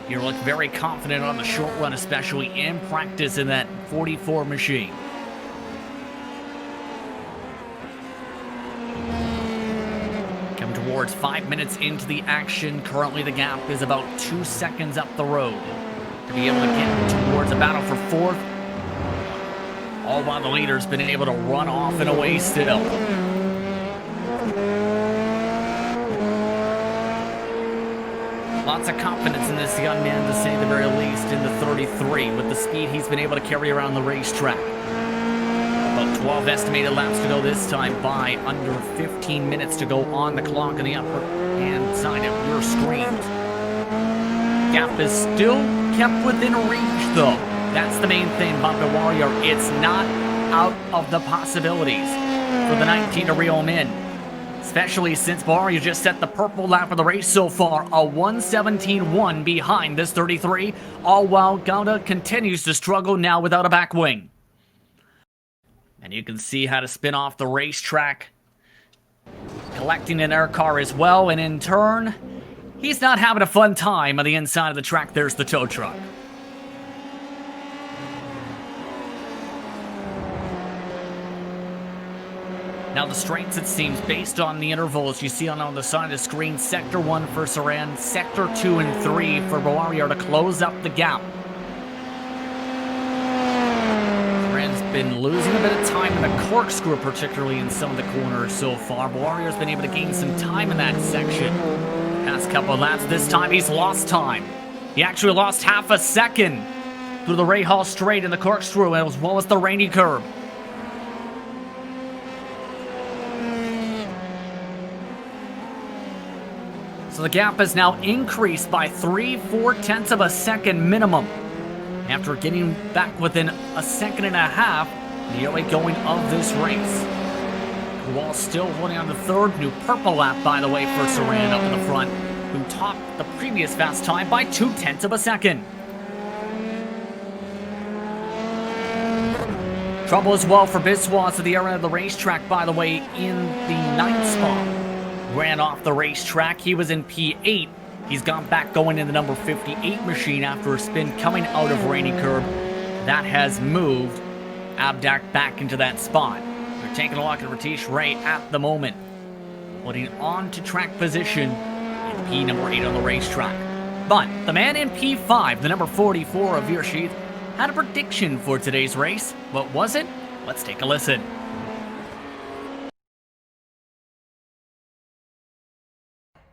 You look very confident on the short run, especially in practice in that 44 machine. Coming towards 5 minutes into the action. Currently the gap is about 2 seconds up the road to be able to get towards a battle for 4th. All while the leader's been able to run off and away still. Lots of confidence in this young man, to say the very least, in the 33, with the speed he's been able to carry around the racetrack. About 12 estimated laps to go this time by under 15 minutes to go on the clock on the upper hand side of your screen. Gap is still kept within reach, though. That's the main thing about the Warrior. It's not out of the possibilities for the 19 to reel him in. Especially since Warrior just set the purple lap of the race so far, a 1:17.1 behind this 33, all while Gouda continues to struggle now without a back wing. And you can see how to spin off the racetrack, collecting an air car as well, and in turn, he's not having a fun time on the inside of the track. There's the tow truck. Now the straights, it seems, based on the intervals you see on the side of the screen. Sector 1 for Saran, Sector 2 and 3 for Warrior to close up the gap. Saran's been losing a bit of time in the corkscrew, particularly in some of the corners so far. Warrior's been able to gain some time in that section. Past couple of laps, this time he's lost time. He actually lost half a second through the Ray Hall straight in the corkscrew, as well as the rainy curb. So the gap is now increased by 3/4 of a second minimum. After getting back within a second and a half, the early going of this race. While still holding on to third, new purple lap, by the way, for Saran up in the front, who topped the previous fast time by 2/10 of a second. Trouble as well for Biswas at the area of the racetrack, by the way, in the 9th spot. Ran off the racetrack. He was in P8. He's gone back going in the number 58 machine after a spin coming out of Rainy Curb. That has moved Abdak back into that spot. We're taking a look at Ratish Ray at the moment, holding on to track position in P number 8 on the racetrack. But the man in P5, the number 44 of Virshith, had a prediction for today's race. What was it? Let's take a listen.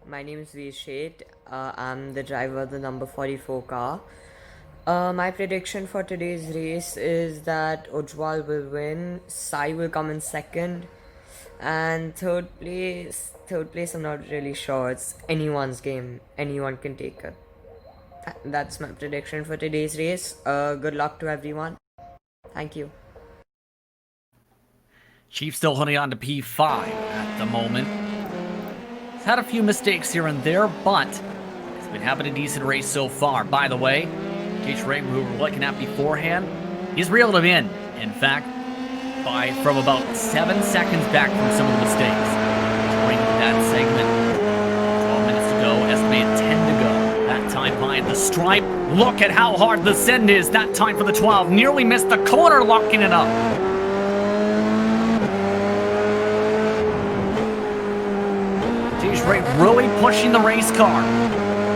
My name is Vishet. I'm the driver of the number 44 car. My prediction for today's race is that Ujjwal will win, Sai will come in second, and third place I'm not really sure. It's anyone's game. Anyone can take it. That's my prediction for today's race. Good luck to everyone. Thank you.
Chief still holding on to P5 at the moment. Had a few mistakes here and there, but he's been having a decent race so far. By the way, Ratish Ray, who we were looking at beforehand, he's reeled him in fact, from about 7 seconds back from some of the mistakes. During that segment, 12 minutes to go, estimated 10 to go. That time by the stripe. Look at how hard the send is. That time for the 12. Nearly missed the corner, locking it up. Ray really pushing the race car.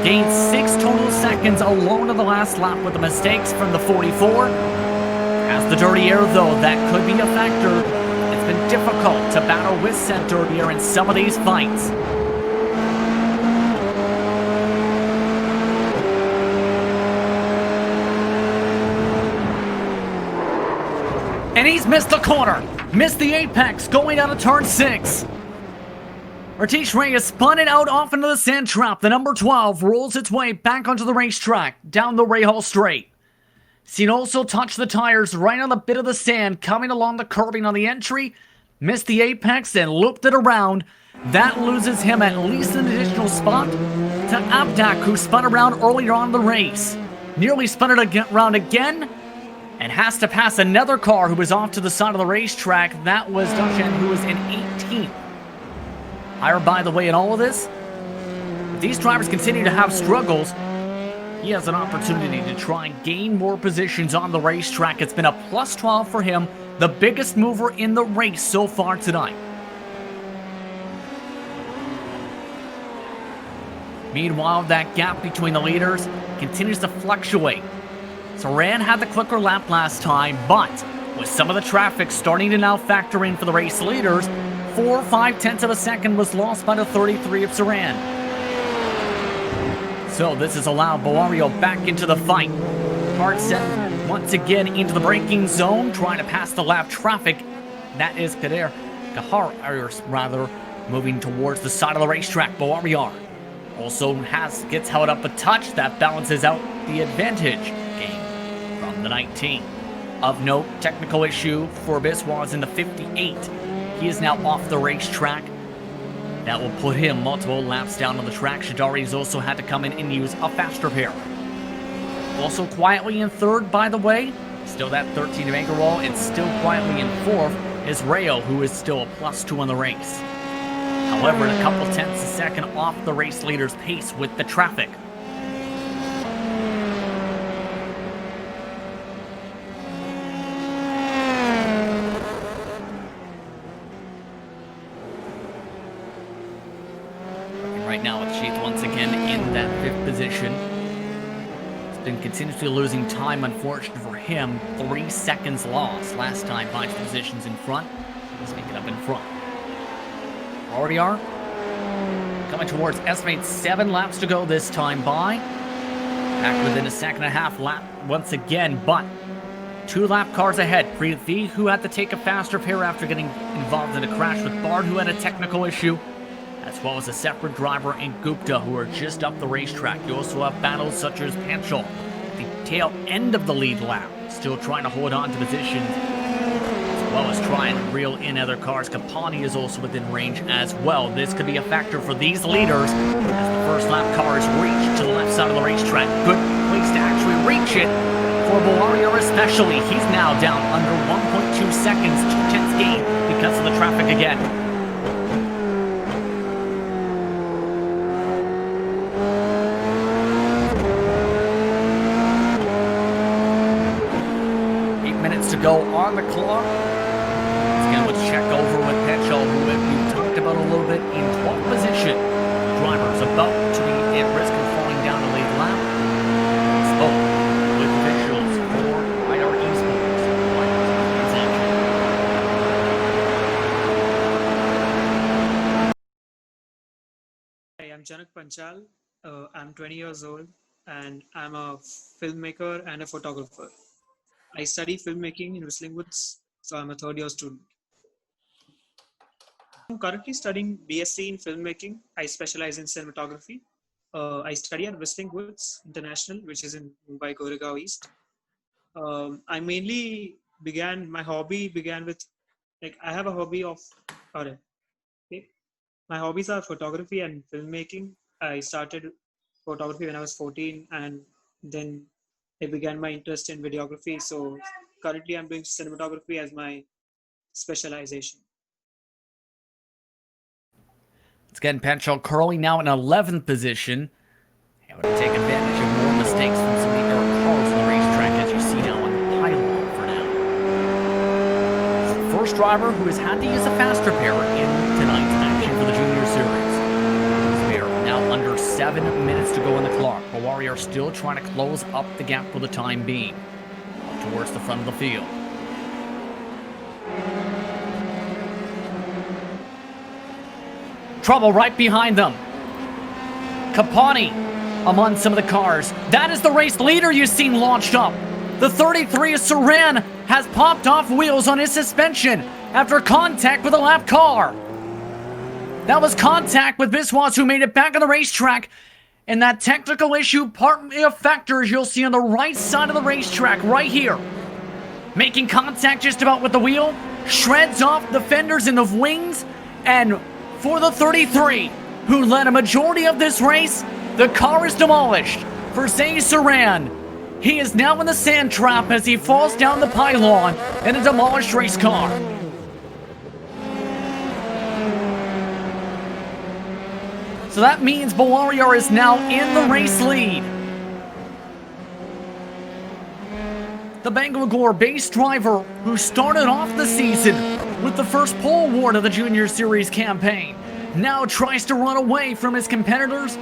Gained 6 total seconds alone in the last lap with the mistakes from the 44. Has the dirty air, though, that could be a factor. It's been difficult to battle with center here in some of these fights. And he's missed the corner. Missed the apex going out of turn 6. Ratish Ray has spun it out off into the sand trap. The number 12 rolls its way back onto the racetrack, down the Ray Hall straight. Seen also touched the tires right on the bit of the sand coming along the curbing on the entry, missed the apex and looped it around. That loses him at least an additional spot to Abdak, who spun around earlier on in the race. Nearly spun it around again and has to pass another car who was off to the side of the racetrack. That was Dushan, who was in 18th. Higher, by the way, in all of this, if these drivers continue to have struggles, he has an opportunity to try and gain more positions on the racetrack. It's been a plus 12 for him, the biggest mover in the race so far tonight. Meanwhile, that gap between the leaders continues to fluctuate. Saran had the quicker lap last time, but with some of the traffic starting to now factor in for the race leaders, 4 5/10 of a second was lost by the 33 of Saran. So this has allowed Boario back into the fight. Hard set once again into the braking zone, trying to pass the lap traffic. That is Kahar, moving towards the side of the racetrack. Boario also gets held up a touch. That balances out the advantage gain from the 19. Of note, technical issue for Biswas in the 58. He is now off the racetrack. That will put him multiple laps down on the track. Shadari's also had to come in and use a faster pair. Also quietly in third, by the way, still that 13 to make a roll, and still quietly in fourth is Rayo, who is still a +2 on the race. However, a couple tenths a second off the race leader's pace with the traffic. Right now with Sheath once again in that 5th position. He's been continuously losing time, unfortunately for him. 3 seconds lost. Last time, 5 positions in front. Let's make it up in front. Already are coming towards estimated 7 laps to go this time by. Back within a second and a half lap once again, but 2 lap cars ahead. Prithvi, who had to take a faster pair after getting involved in a crash with Bard, who had a technical issue, as well as a separate driver in Gupta, who are just up the racetrack. You also have battles such as Panchal at the tail end of the lead lap, still trying to hold on to positions, as well as trying to reel in other cars. Kapani is also within range as well. This could be a factor for these leaders as the first lap car is reached to the left side of the racetrack. Good place to actually reach it for Boario especially. He's now down under 1.2 seconds, 2/10 gain because of the traffic again. To go on the clock. Again, let's check over with Petchel, who we talked about a little bit in 12th position. The driver's about to be at risk of falling down the lead lap. Spoke with officials for IR Esports.
Hi, I'm Janak Panchal. I'm 20 years old and I'm a filmmaker and a photographer. I study filmmaking in Whistling Woods, so I'm a 3rd-year student. I'm currently studying BSc in filmmaking. I specialize in cinematography. I study at Whistling Woods International, which is in Mumbai, Goregaon East. I mainly my hobby began with, I have a hobby of, my hobbies are photography and filmmaking. I started photography when I was 14, and then I began my interest in videography. So currently I'm doing cinematography as my specialization.
It's getting Panchal curling now in 11th position. Able to take advantage of more mistakes from some of the error cars on the racetrack, as you see now on the pylon for now. It's the first driver who has had to use a faster pair in tonight's action for the Junior Series. Now under 7 minutes to go in the clock. Bawari are still trying to close up the gap for the time being, towards the front of the field. Trouble right behind them. Kapani among some of the cars. That is the race leader you've seen launched up. The 33 of Saran has popped off wheels on his suspension after contact with a lap car. That was contact with Biswas, who made it back on the racetrack And that technical issue partly a factor, as you'll see on the right side of the racetrack, right here. Making contact just about with the wheel, shreds off the fenders and the wings, and for the 33, who led a majority of this race, the car is demolished for Zay Saran. He is now in the sand trap as he falls down the pylon in a demolished race car. So that means Bawariar is now in the race lead. The Bangalore-based driver who started off the season with the first pole award of the Junior Series campaign now tries to run away from his competitors.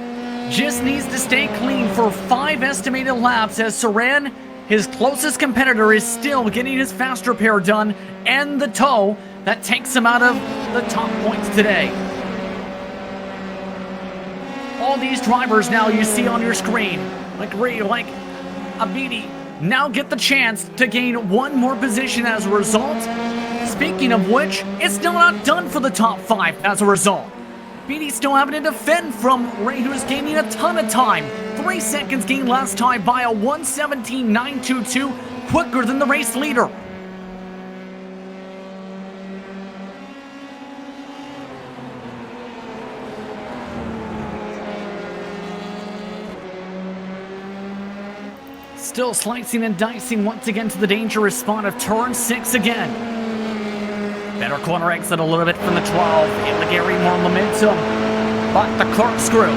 Just needs to stay clean for 5 estimated laps as Saran, his closest competitor, is still getting his fast repair done and the tow that takes him out of the top points today. All these drivers now you see on your screen, like Abidi, now get the chance to gain one more position as a result. Speaking of which, it's still not done for the top 5 as a result. Beatty still having to defend from Ray, who's gaining a ton of time. 3 seconds gained last time by a 1:17.922, quicker than the race leader. Still slicing and dicing once again to the dangerous spot of turn 6 again. Better corner exit a little bit from the 12. Illigary more momentum. But the corkscrew.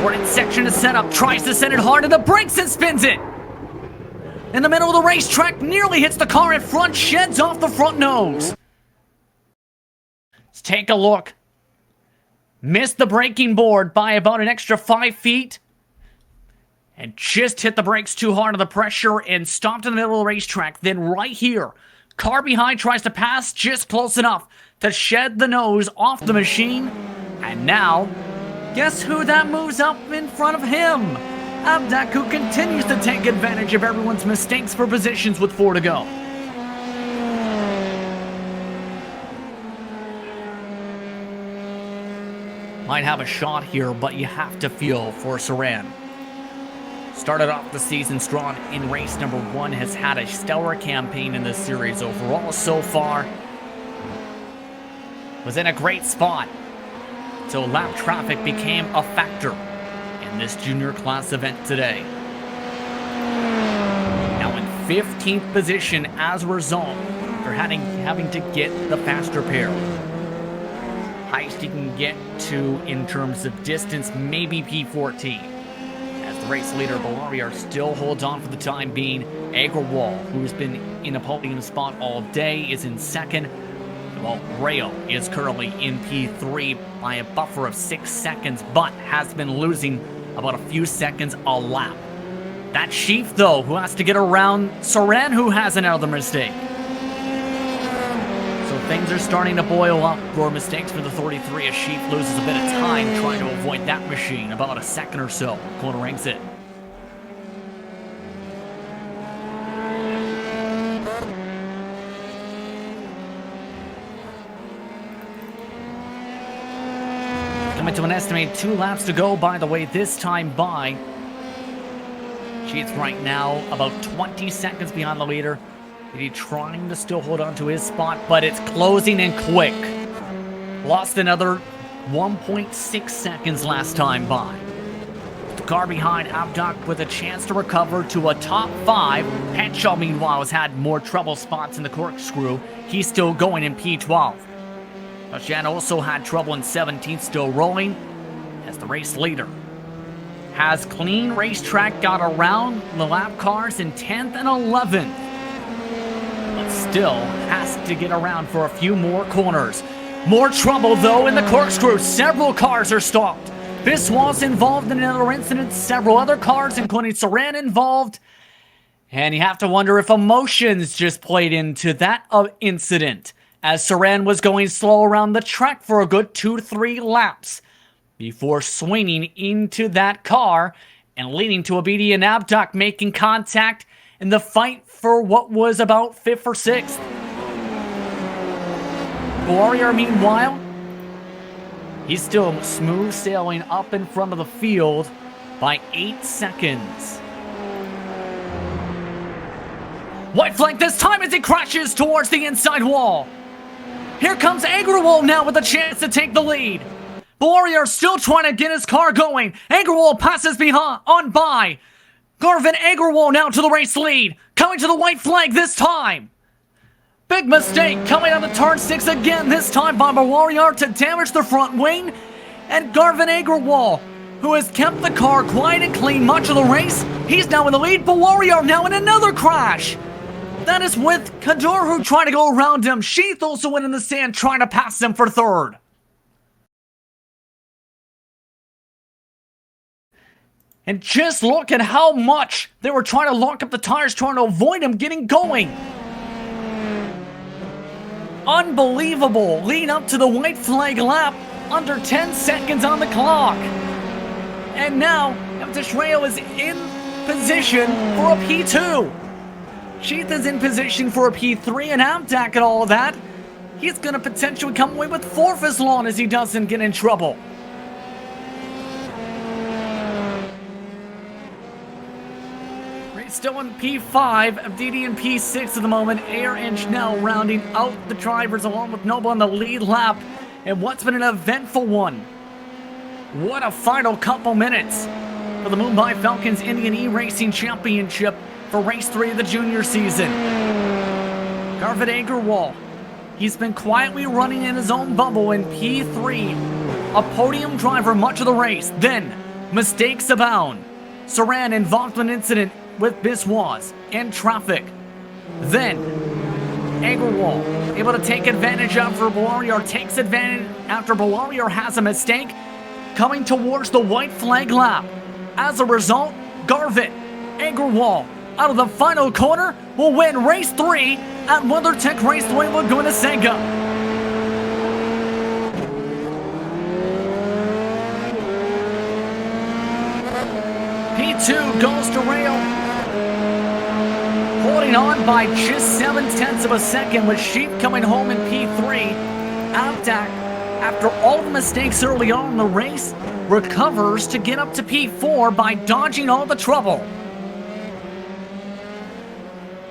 Ported section is set up. Tries to send it hard to the brakes and spins it. In the middle of the racetrack. Nearly hits the car in front. Sheds off the front nose. Let's take a look. Missed the braking board by about an extra 5 feet. And just hit the brakes too hard on the pressure and stopped in the middle of the racetrack. Then right here. Car behind tries to pass just close enough to shed the nose off the machine. And now, guess who that moves up in front of him? Abdak, who continues to take advantage of everyone's mistakes for positions with 4 to go. Might have a shot here, but you have to feel for Saran. Started off the season strong in race number 1, has had a stellar campaign in this series overall so far. Was in a great spot, so lap traffic became a factor in this junior class event today. Now in 15th position as a result, they're having to get the fast repair. Highest you can get to in terms of distance, maybe P14. Race leader Bawariar still holds on for the time being. Agrawal, who's been in a podium spot all day, is in second. Well, Rayo is currently in P3 by a buffer of 6 seconds, but has been losing about a few seconds a lap. That Sheaf, though, who has to get around Saran, who has another mistake. So things are starting to boil up for mistakes for the 33 as Sheaf loses a bit of time trying to avoid that machine. About a second or so. Corner exit. Coming to an estimated 2 laps to go, by the way, this time by. She's right now about 20 seconds behind the leader. He's trying to still hold on to his spot, but it's closing in quick. Lost another 1.6 seconds last time by. The car behind Abdak with a chance to recover to a top 5. Henshaw, meanwhile, has had more trouble spots in the corkscrew. He's still going in P12. Ashan also had trouble in 17th, still rolling as the race leader. Has clean racetrack, got around the lap cars in 10th and 11th. Still has to get around for a few more corners. More trouble, though, in the corkscrew. Several cars are stopped. Biswal's involved in another incident. Several other cars, including Saran, involved. And you have to wonder if emotions just played into that incident, as Saran was going slow around the track for a good 2 to 3 laps before swinging into that car and leading to Abidi and Abdak making contact in the fight for what was about 5th or 6th. Warrior, meanwhile, he's still smooth sailing up in front of the field by 8 seconds. White flag this time as he crashes towards the inside wall. Here comes Agrawal now with a chance to take the lead. Warrior still trying to get his car going. Agrawal passes on by. Garvin Agrawal now to the race lead. Coming to the white flag this time. Big mistake coming out of turn 6 again, this time by Warrior to damage the front wing. And Garvin Agrawal, who has kept the car quiet and clean much of the race, he's now in the lead, but Warrior now in another crash. That is with Kador, who tried to go around him. Sheath also went in the sand trying to pass him for third. And just look at how much they were trying to lock up the tires, trying to avoid him getting going. Unbelievable lead up to the white flag lap. Under 10 seconds on the clock. And now, Teixeira is in position for a P2. Sheath is in position for a P3, and Abdak and all of that. He's going to potentially come away with 4th as long as he doesn't get in trouble. Ray's still in P5, Abdidi in P6 at the moment. Air and Schnell rounding out the drivers along with Noble on the lead lap. And what's been an eventful one. What a final couple minutes for the Mumbai Falcons Indian eRacing Championship for race 3 of the junior season. Garvin Agrawal, he's been quietly running in his own bubble in P3, a podium driver much of the race. Then, mistakes abound. Saran involved in an incident with Biswas and traffic. Then, Agrawal able to take advantage after Warrior takes advantage after Warrior has a mistake coming towards the white flag lap. As a result, Garvin Agrawal out of the final corner will win race 3 at WeatherTech Raceway Laguna Seca. P2 goes to rail. Holding on by just 0.7 of a second with Sheep coming home in P3. Abdak, after all the mistakes early on in the race, recovers to get up to P4 by dodging all the trouble.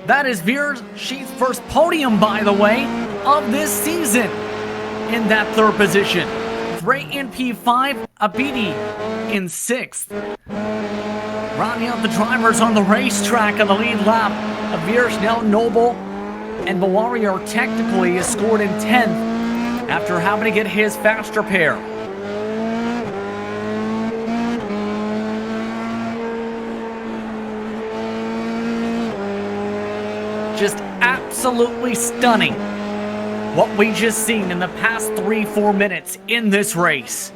That is Veer Sheath's first podium, by the way, of this season in that 3rd position. Ray in P5, Abidi in 6th. Rounding out the drivers on the racetrack on the lead lap, Veer Schnell, Noble, and Warrior technically is scored in 10th after having to get his faster pair. Just absolutely stunning what we just seen in the past 3-4 minutes in this race.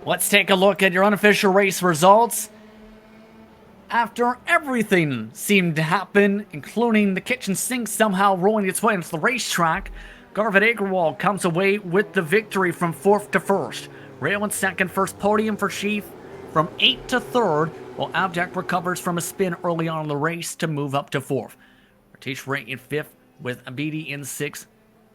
Let's take a look at your unofficial race results. After everything seemed to happen, including the kitchen sink somehow rolling its way into the racetrack, Garvin Agrawal comes away with the victory from 4th to 1st. Rail in 2nd, first podium for Sheath from 8th to 3rd, while Abdak recovers from a spin early on in the race to move up to 4th. Ratish Ray in 5th, with Abidi in 6th,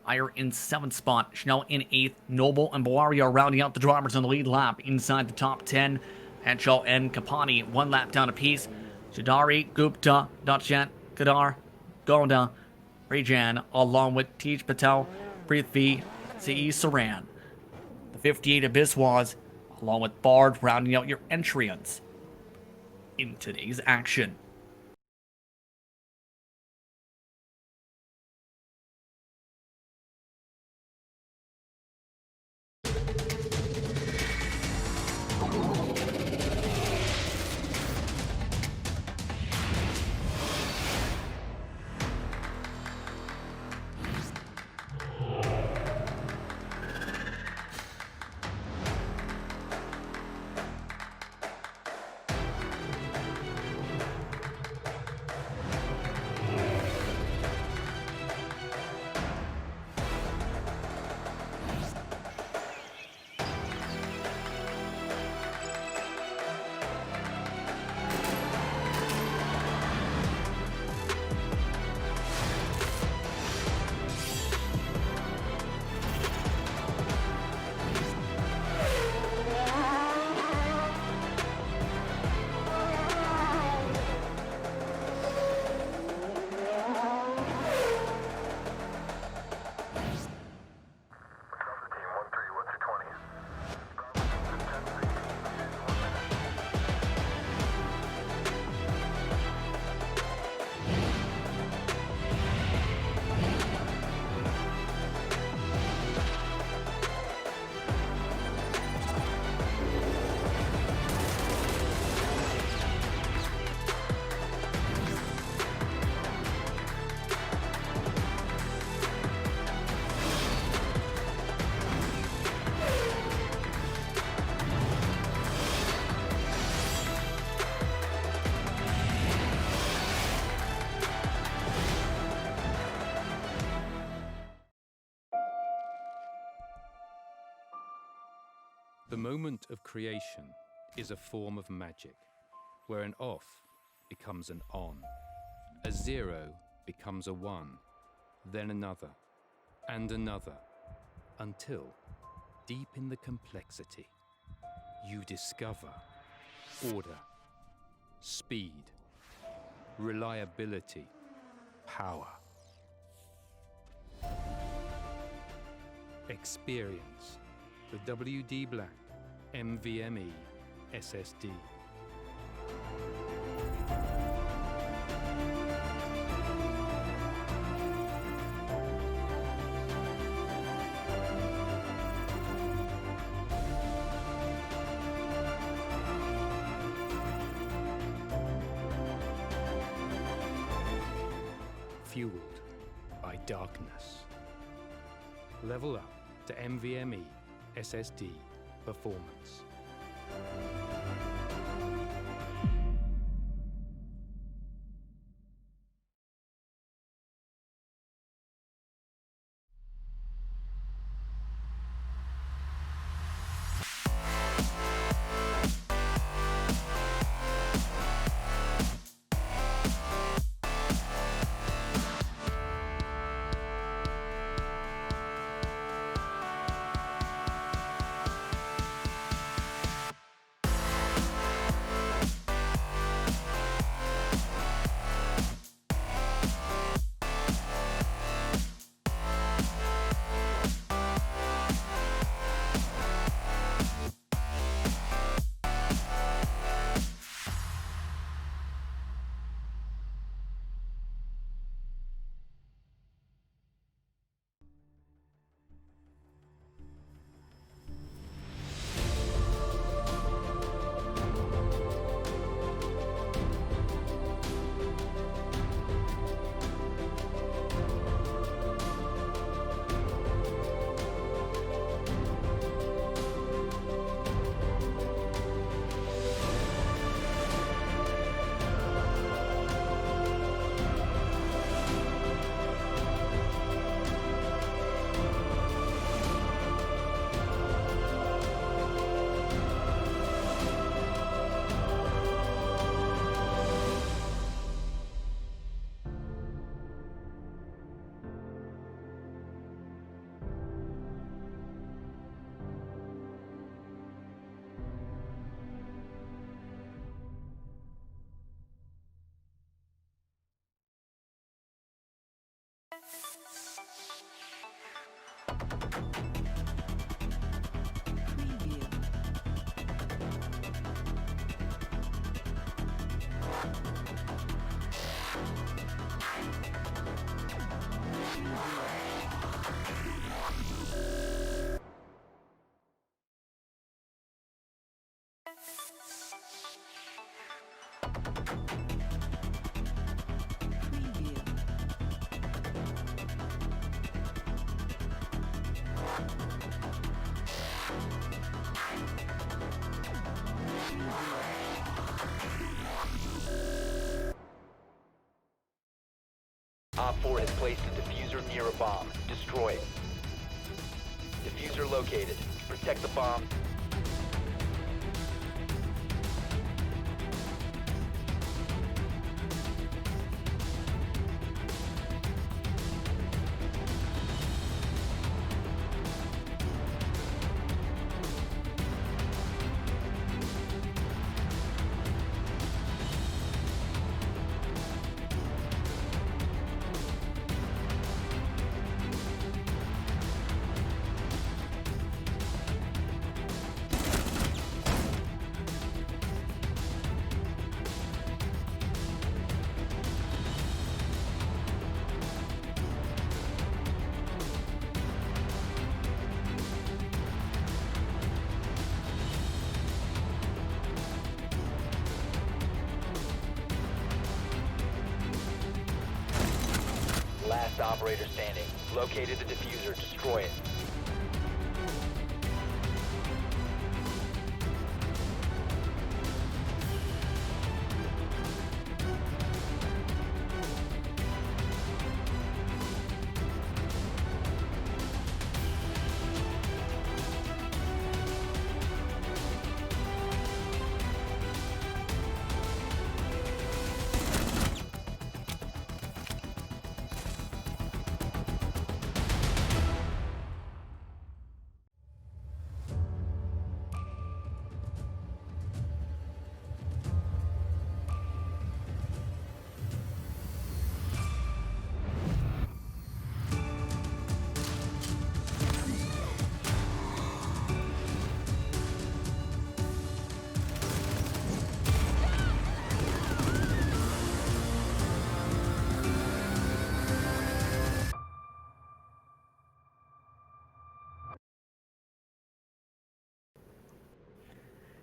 Iyer in 7th spot, Schnell in 8th, Noble and Bularia rounding out the drivers on the lead lap inside the top 10. Anchal and Kapani 1 lap down apiece. Chidari, Gupta, Dachant, Kadar, Gonda, Rajan, along with Tej Patel, Prithvi, C.E. Saran. The 58 of Biswas, along with Bard, rounding out your entrants in today's action.
The moment of creation is a form of magic, where an off becomes an on, a 0 becomes a 1, then another, and another, until, deep in the complexity, you discover order, speed, reliability, power. Experience the WD Black NVMe SSD. Fueled by darkness. Level up to NVMe SSD performance.
Op 4 has placed a diffuser near a bomb. Destroy it. Diffuser located. Protect the bomb. Last operator standing. Located the diffuser. Destroy it.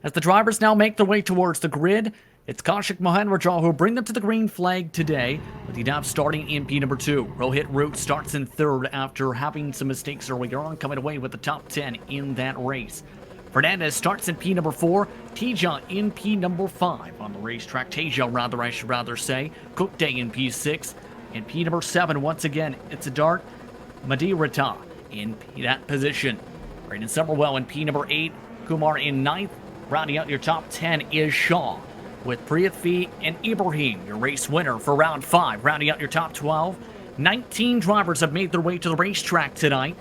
As the drivers now make their way towards the grid, it's Kaushik Mohanrajah who bring them to the green flag today, with Yadav starting in P number 2. Rohit Root starts in 3rd after having some mistakes earlier on, coming away with the top 10 in that race. Fernandez starts in P number 4, Teja in P number 5 on the racetrack. Teja, rather, I should rather say. Cookday in P6. In P number 7, once again, it's a dart. Madirata in that position. Braden Summerwell in P number 8. Kumar in 9th. Rounding out your top 10 is Shaw, with Prithvi and Ibrahim, your race winner for round 5. Rounding out your top 12. 19 drivers have made their way to the racetrack tonight.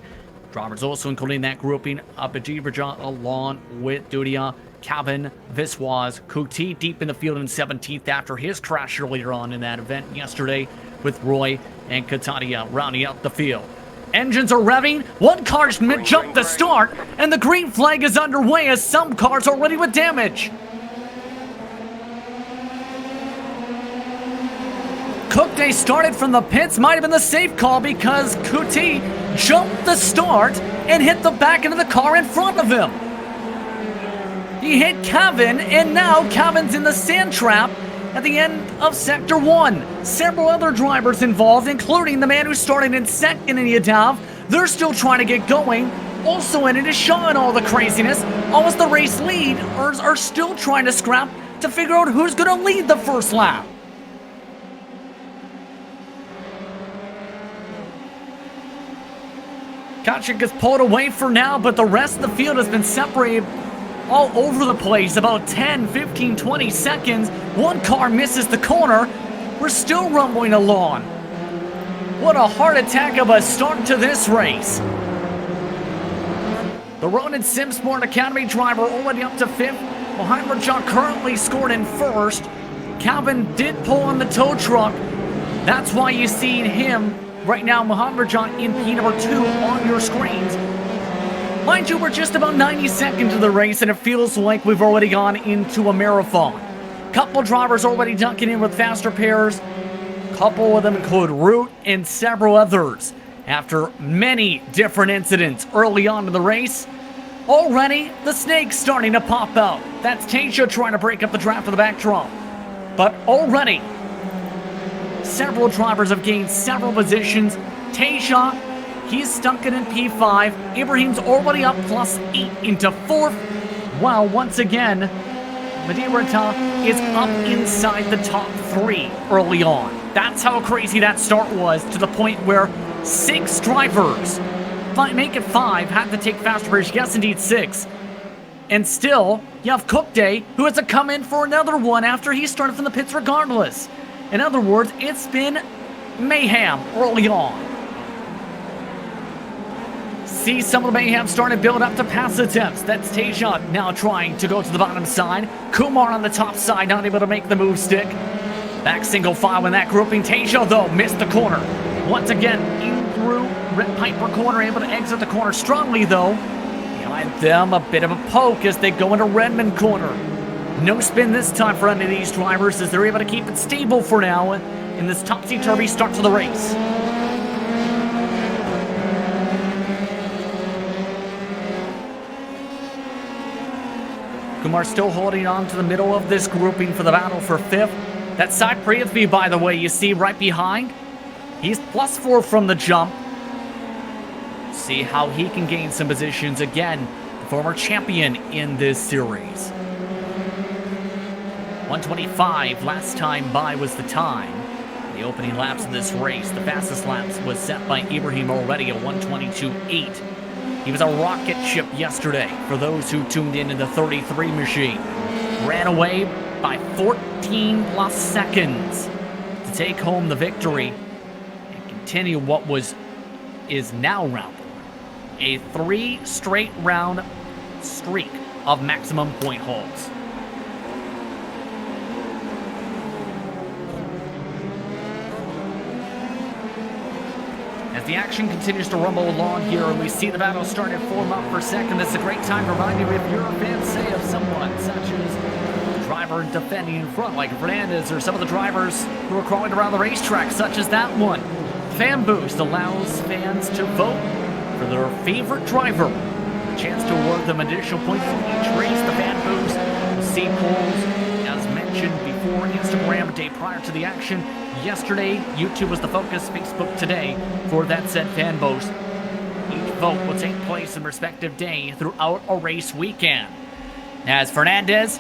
Drivers also including that grouping Abhijit along with Dudia, Kevin, Viswas, Kuti deep in the field in 17th after his crash earlier on in that event yesterday, with Roy and Katadia rounding out the field. Engines are revving, one car's jumped the start, and the green flag is underway as some cars are ready with damage. Cookday started from the pits, might have been the safe call because Kuti jumped the start and hit the back end of the car in front of him. He hit Kevin, and now Kevin's in the sand trap at the end of Sector 1. Several other drivers involved, including the man who started in second in Yadav. They're still trying to get going. Also in it is Shaw and all the craziness. All as the race lead are still trying to scrap to figure out who's going to lead the first lap. Kaushik is pulled away for now, but the rest of the field has been separated all over the place, about 10, 15, 20 seconds. One car misses the corner. We're still rumbling along. What a heart attack of a start to this race. The Ronin SimSport Academy driver already up to 5th. Mohanrajah currently scored in 1st. Calvin did pull on the tow truck. That's why you see him right now, Mohanrajah in P number 2 on your screens. Mind you, we're just about 90 seconds of the race, and it feels like we've already gone into a marathon. Couple drivers already dunking in with faster pairs. Couple of them include Root and several others. After many different incidents early on in the race, already the snake's starting to pop out. That's Tasia trying to break up the draft of the backdrop. But already, several drivers have gained several positions. Tasia, he's stuck in P5. Ibrahim's already up +8 into 4th. While once again, Madirata is up inside the top 3 early on. That's how crazy that start was, to the point where 6 drivers, make it 5, had to take faster bridge. Yes, indeed, 6. And still, you have Cookday, who has to come in for another one after he started from the pits regardless. In other words, it's been mayhem early on. See some of the mayhem starting to build up to pass attempts. That's Tasia now trying to go to the bottom side. Kumar on the top side, not able to make the move stick. Back single file in that grouping. Tasia, though, missed the corner. Once again, in through Rip Piper corner, able to exit the corner strongly, though. Behind them, a bit of a poke as they go into Redmond corner. No spin this time for any of these drivers as they're able to keep it stable for now in this topsy-turvy start to the race. Kumar still holding on to the middle of this grouping for the battle for 5th. That side Prithvi, by the way, you see right behind. He's +4 from the jump. See how he can gain some positions again. The former champion in this series. 125 last time by was the time. The opening laps of this race, the fastest laps was set by Ibrahim already at 122.8. He was a rocket ship yesterday for those who tuned in the 33 machine. Ran away by 14 plus seconds to take home the victory and continue what is now round a 3 straight round streak of maximum point hauls. As the action continues to rumble along here, and we see the battle starting to form up for second, this is a great time to remind you if you're a fan, say, of someone such as the driver defending in front, like Fernandez, or some of the drivers who are crawling around the racetrack, such as that one. Fan Boost allows fans to vote for their favorite driver. A chance to award them additional points for each race. The Fan Boost see polls, as mentioned before, Instagram a day prior to the action. Yesterday, YouTube was the focus, Facebook today for that said fan vote. Each vote will take place in respective day throughout a race weekend. As Fernandez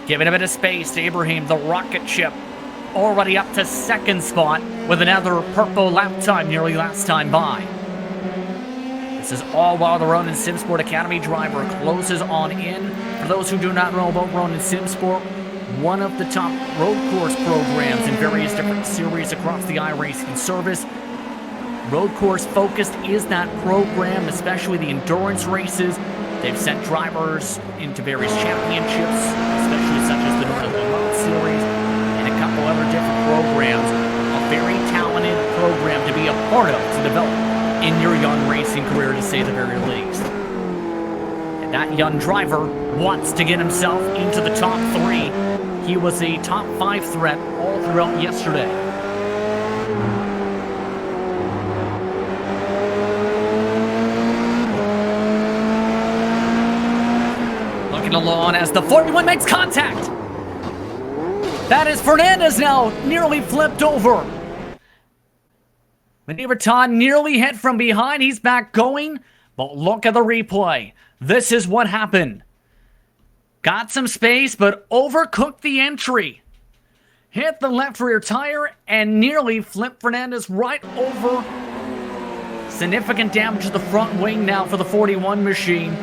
giving a bit of space to Ibrahim, the rocket ship, already up to second spot with another purple lap time nearly last time by. This is all while the Ronin Simsport Academy driver closes on in. For those who do not know about Ronin Simsport, one of the top road course programs in various different series across the iRacing service. Road course focused is that program, especially the endurance races. They've sent drivers into various championships, especially such as the Northern Le Mans series, and a couple other different programs. A very talented program to be a part of, to develop in your young racing career, to say the very least. And that young driver wants to get himself into the top 3. He was a top 5 threat all throughout yesterday. Looking along as the 41 makes contact. That is Fernandez now nearly flipped over. Maniverton nearly hit from behind. He's back going, but look at the replay. This is what happened. Got some space, but overcooked the entry. Hit the left rear tire and nearly flipped Fernandez right over. Significant damage to the front wing now for the 41 machine.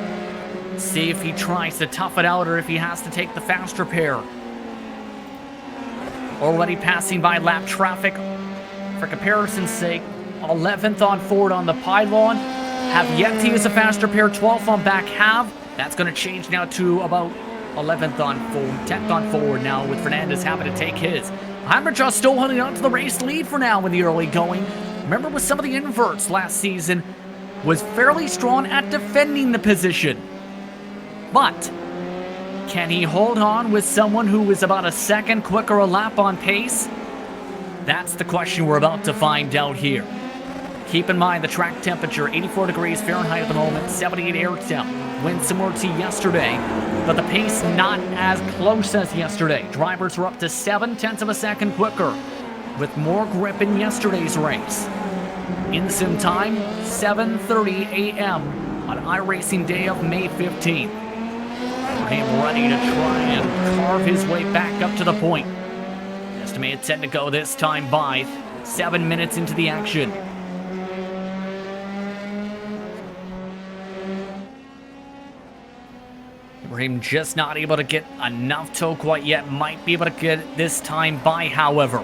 See if he tries to tough it out or if he has to take the faster pair. Already passing by lap traffic. For comparison's sake, 11th on forward on the pylon. Have yet to use a faster pair, 12th on back half. That's going to change now to about 11th on forward, 10th on forward now, with Fernandez having to take his. Heimerjaw still holding on to the race lead for now in the early going. Remember, with some of the inverts last season, was fairly strong at defending the position. But can he hold on with someone who is about a second quicker a lap on pace? That's the question we're about to find out here. Keep in mind the track temperature, 84 degrees Fahrenheit at the moment, 78 air temp. Wind similar to yesterday, but the pace not as close as yesterday. Drivers were up to 0.7 of a second quicker, with more grip in yesterday's race. In sim time, 7:30 a.m. on iRacing day of May 15th. Ibrahim ready to try and carve his way back up to the point. Estimated 10 to go this time by 7 minutes into the action. Ibrahim just not able to get enough toe quite yet. Might be able to get it this time by, however.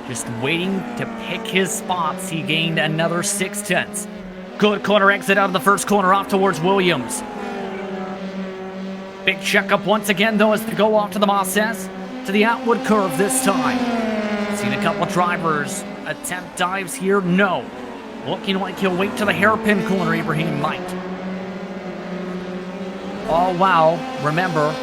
Just waiting to pick his spots. He gained another 0.6. Good corner exit out of the first corner off towards Williams. Big checkup once again, though, as they go off to the Mosses, to the outward curve this time. Seen a couple drivers attempt dives here. No. Looking like he'll wait to the hairpin corner. Ibrahim might. Oh, wow. Remember,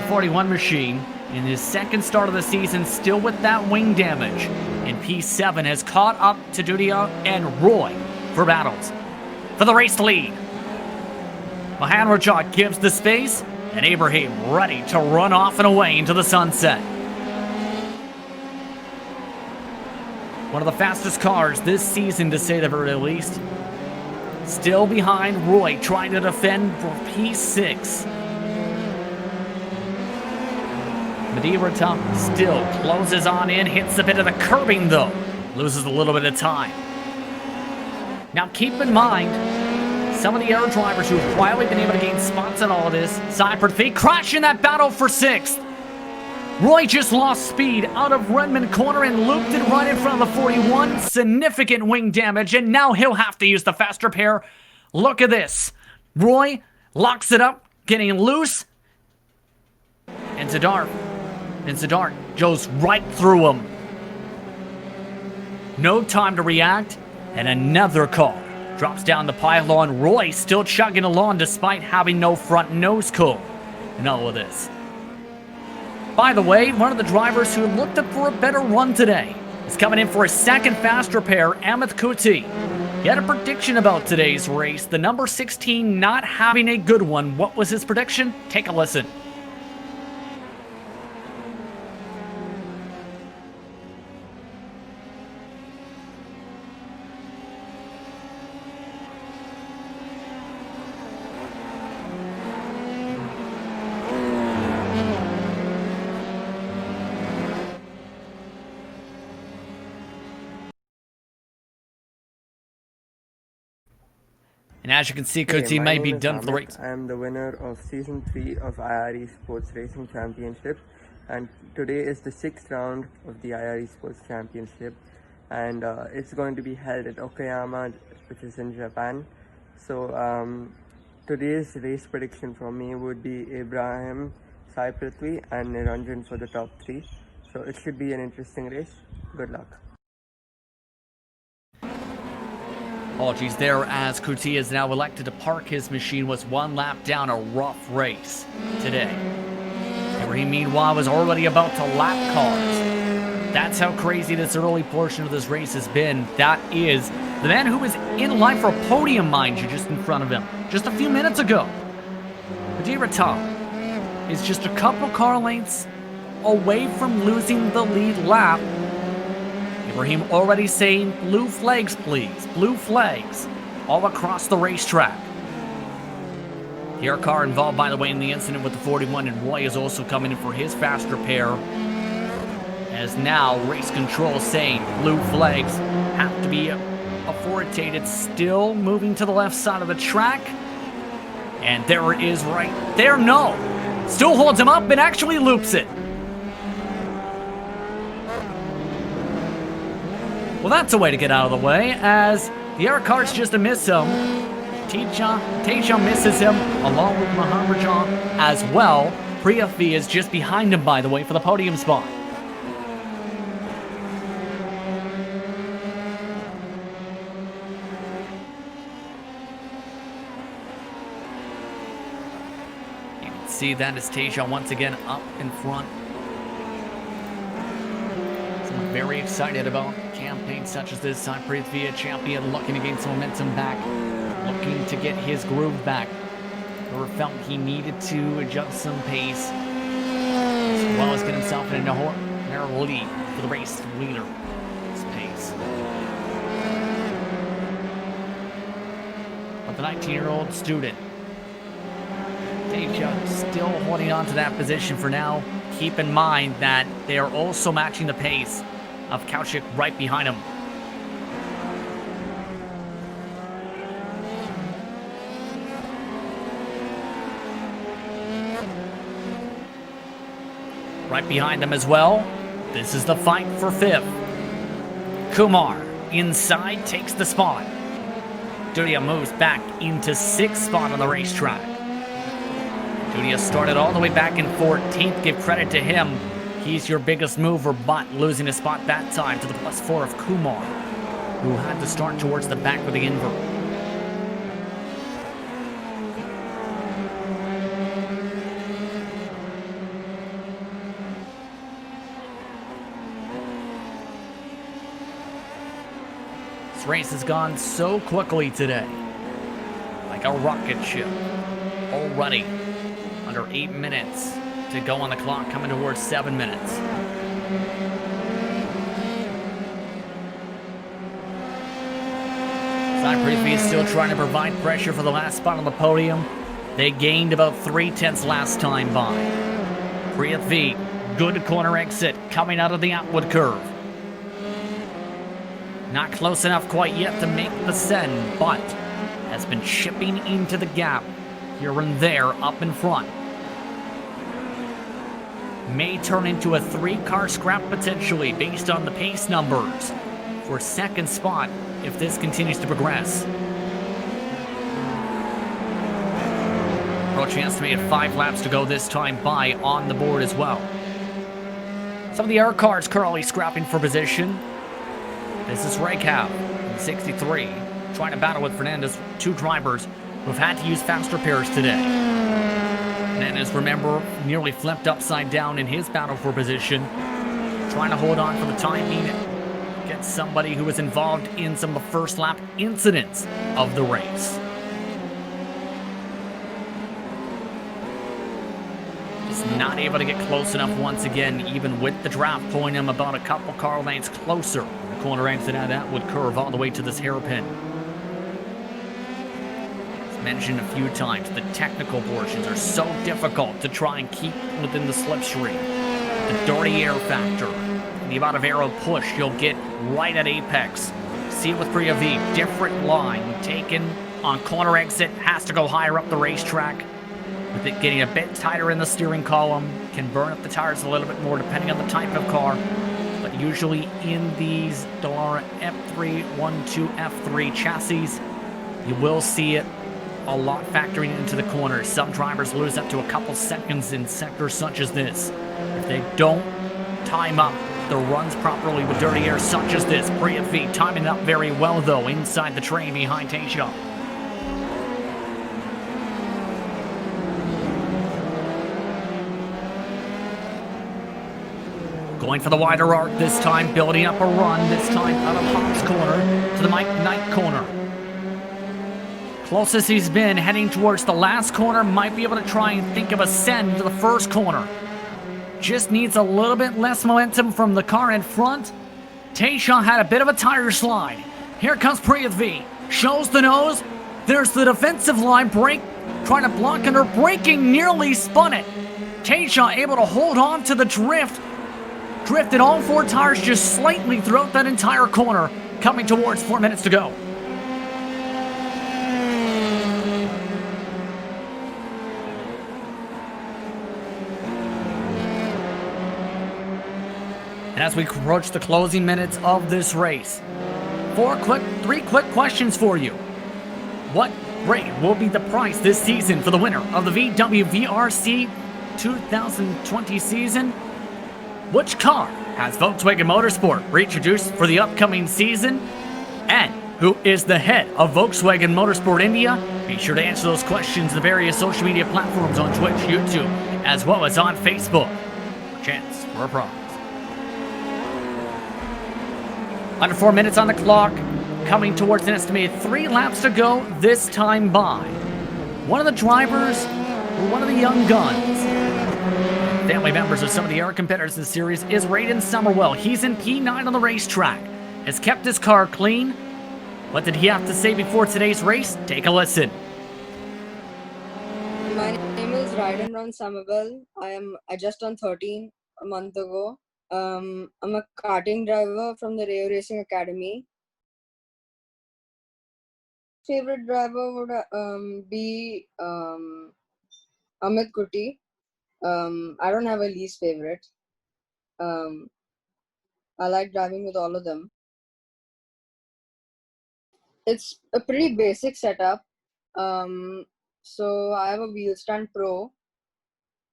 the 41 machine, in his second start of the season, still with that wing damage. And P7 has caught up to Dudia and Roy for battles for the race lead. Mahanrajah gives the space, and Ibrahim ready to run off and away into the sunset. One of the fastest cars this season, to say the very least. Still behind Roy, trying to defend for P6. Madeira still closes on in, hits a bit of the curbing though. Loses a little bit of time. Now keep in mind, some of the air drivers who have quietly been able to gain spots in all of this. Cypress crash in that battle for 6th. Roy just lost speed out of Redmond corner and looped it right in front of the 41. Significant wing damage, and now he'll have to use the faster pair. Look at this. Roy locks it up, getting loose. And Zadar goes right through him. No time to react, and another car drops down the pylon. Roy still chugging along despite having no front nose cone in all of this. By the way, one of the drivers who looked up for a better run today is coming in for a second faster pair, Amit Kuti. He had a prediction about today's race, the number 16 not having a good one. What was his prediction? Take a listen. And as you can see,
Hey,
Kuti
my
may
name
be
is
done for the
Amit.
race.
I am the winner of Season 3 of IRE Sports Racing Championship, and today is the 6th round of the IRE Sports Championship, and it's going to be held at Okayama, which is in Japan. So today's race prediction from me would be Ibrahim, Sai Prithvi and Niranjan for the top 3. So it should be an interesting race. Good luck.
Apologies there as Kuti is now elected to park his machine. Was one lap down, a rough race today. Ibrahim, meanwhile, was already about to lap cars. That's how crazy this early portion of this race has been. That is the man who was in line for a podium, mind you, just in front of him, just a few minutes ago. Rata is just a couple car lengths away from losing the lead lap. Ibrahim already saying, blue flags, please. Blue flags all across the racetrack. The air car involved, by the way, in the incident with the 41, and Roy is also coming in for his fast repair. As now, race control saying blue flags have to be authoritated. Still moving to the left side of the track. And there it is right there. No! Still holds him up and actually loops it. Well, that's a way to get out of the way, as the air car's just a miss him. Teja misses him, along with Maharajan as well. Priyafi is just behind him, by the way, for the podium spot. You can see that as Teja once again up in front. Someone very excited about campaigns such as this. Prithvi, a champion, looking to gain some momentum back, looking to get his groove back. Or felt he needed to adjust some pace, as well as get himself in a narrow lead for the race leader. His pace. But the 19-year-old student, Teja, still holding on to that position for now. Keep in mind that they are also matching the pace of Kaushik right behind him. Right behind them as well. This is the fight for 5th. Kumar inside takes the spot. Dudia moves back into 6th spot on the racetrack. Dudia started all the way back in 14th. Give credit to him. He's your biggest mover, but losing a spot that time to the +4 of Kumar, who had to start towards the back with the invert. This race has gone so quickly today, like a rocket ship. Already under 8 minutes to go on the clock, coming towards 7 minutes. Prithvi is still trying to provide pressure for the last spot on the podium. They gained about 3/10 last time by. Prithvi, good corner exit coming out of the outward curve. Not close enough quite yet to make the send, but has been chipping into the gap here and there up in front. May turn into a 3-car scrap potentially based on the pace numbers for 2nd spot if this continues to progress. Approaching estimated 5 laps to go this time by on the board as well. Some of the air cars currently scrapping for position. This is Raikkow in 63, trying to battle with Fernandez, 2 drivers who have had to use fast repairs today. Fernandez, remember, nearly flipped upside down in his battle for position, trying to hold on for the time being, get somebody who was involved in some of the first lap incidents of the race. Just not able to get close enough once again, even with the draft pulling him about a couple car lengths closer. The corner exit out that would curve all the way to this hairpin. As mentioned a few times, the technical portions are so difficult to try and keep within the slipstream. The dirty air factor, the amount of aero push you'll get right at apex. See it with Priya V, different line taken on corner exit, has to go higher up the racetrack. With it getting a bit tighter in the steering column, can burn up the tires a little bit more depending on the type of car. But usually in these Dallara F312 F3 chassis, you will see it a lot factoring into the corners. Some drivers lose up to a couple seconds in sectors such as this. If they don't time up the runs properly with dirty air such as this, Priyatvi timing it up very well though inside the train behind Tasia. Going for the wider arc this time, building up a run, this time out of Hobbs corner to the Mike Knight corner. Closest he's been, heading towards the last corner, might be able to try and think of a send to the first corner. Just needs a little bit less momentum from the car in front. Tayshaw had a bit of a tire slide. Here comes Priyatvi, shows the nose. There's the defensive line brake, trying to block and her braking nearly spun it. Tayshaw able to hold on to the drift. Drifted all four tires just slightly throughout that entire corner, coming towards 4 minutes to go. And as we approach the closing minutes of this race, three quick questions for you. What rate will be the price this season for the winner of the VW VRC 2020 season? Which car has Volkswagen Motorsport reintroduced for the upcoming season? And who is the head of Volkswagen Motorsport India? Be sure to answer those questions in the various social media platforms on Twitch, YouTube, as well as on Facebook. Chance for a prize. Under 4 minutes on the clock, coming towards an estimated 3 laps to go this time by. One of the drivers, one of the young guns, family members of some of the other competitors in the series is Raiden Summerwell. He's in P9 on the racetrack, has kept his car clean. What did he have to say before today's race? Take a listen.
My name is Raiden Ron Summerwell. I just turned 13 a month ago. I'm a karting driver from the eRacing Academy. Favorite driver would be Amit Kuti. I don't have a least favorite. I like driving with all of them. It's a pretty basic setup. So I have a Wheel Stand Pro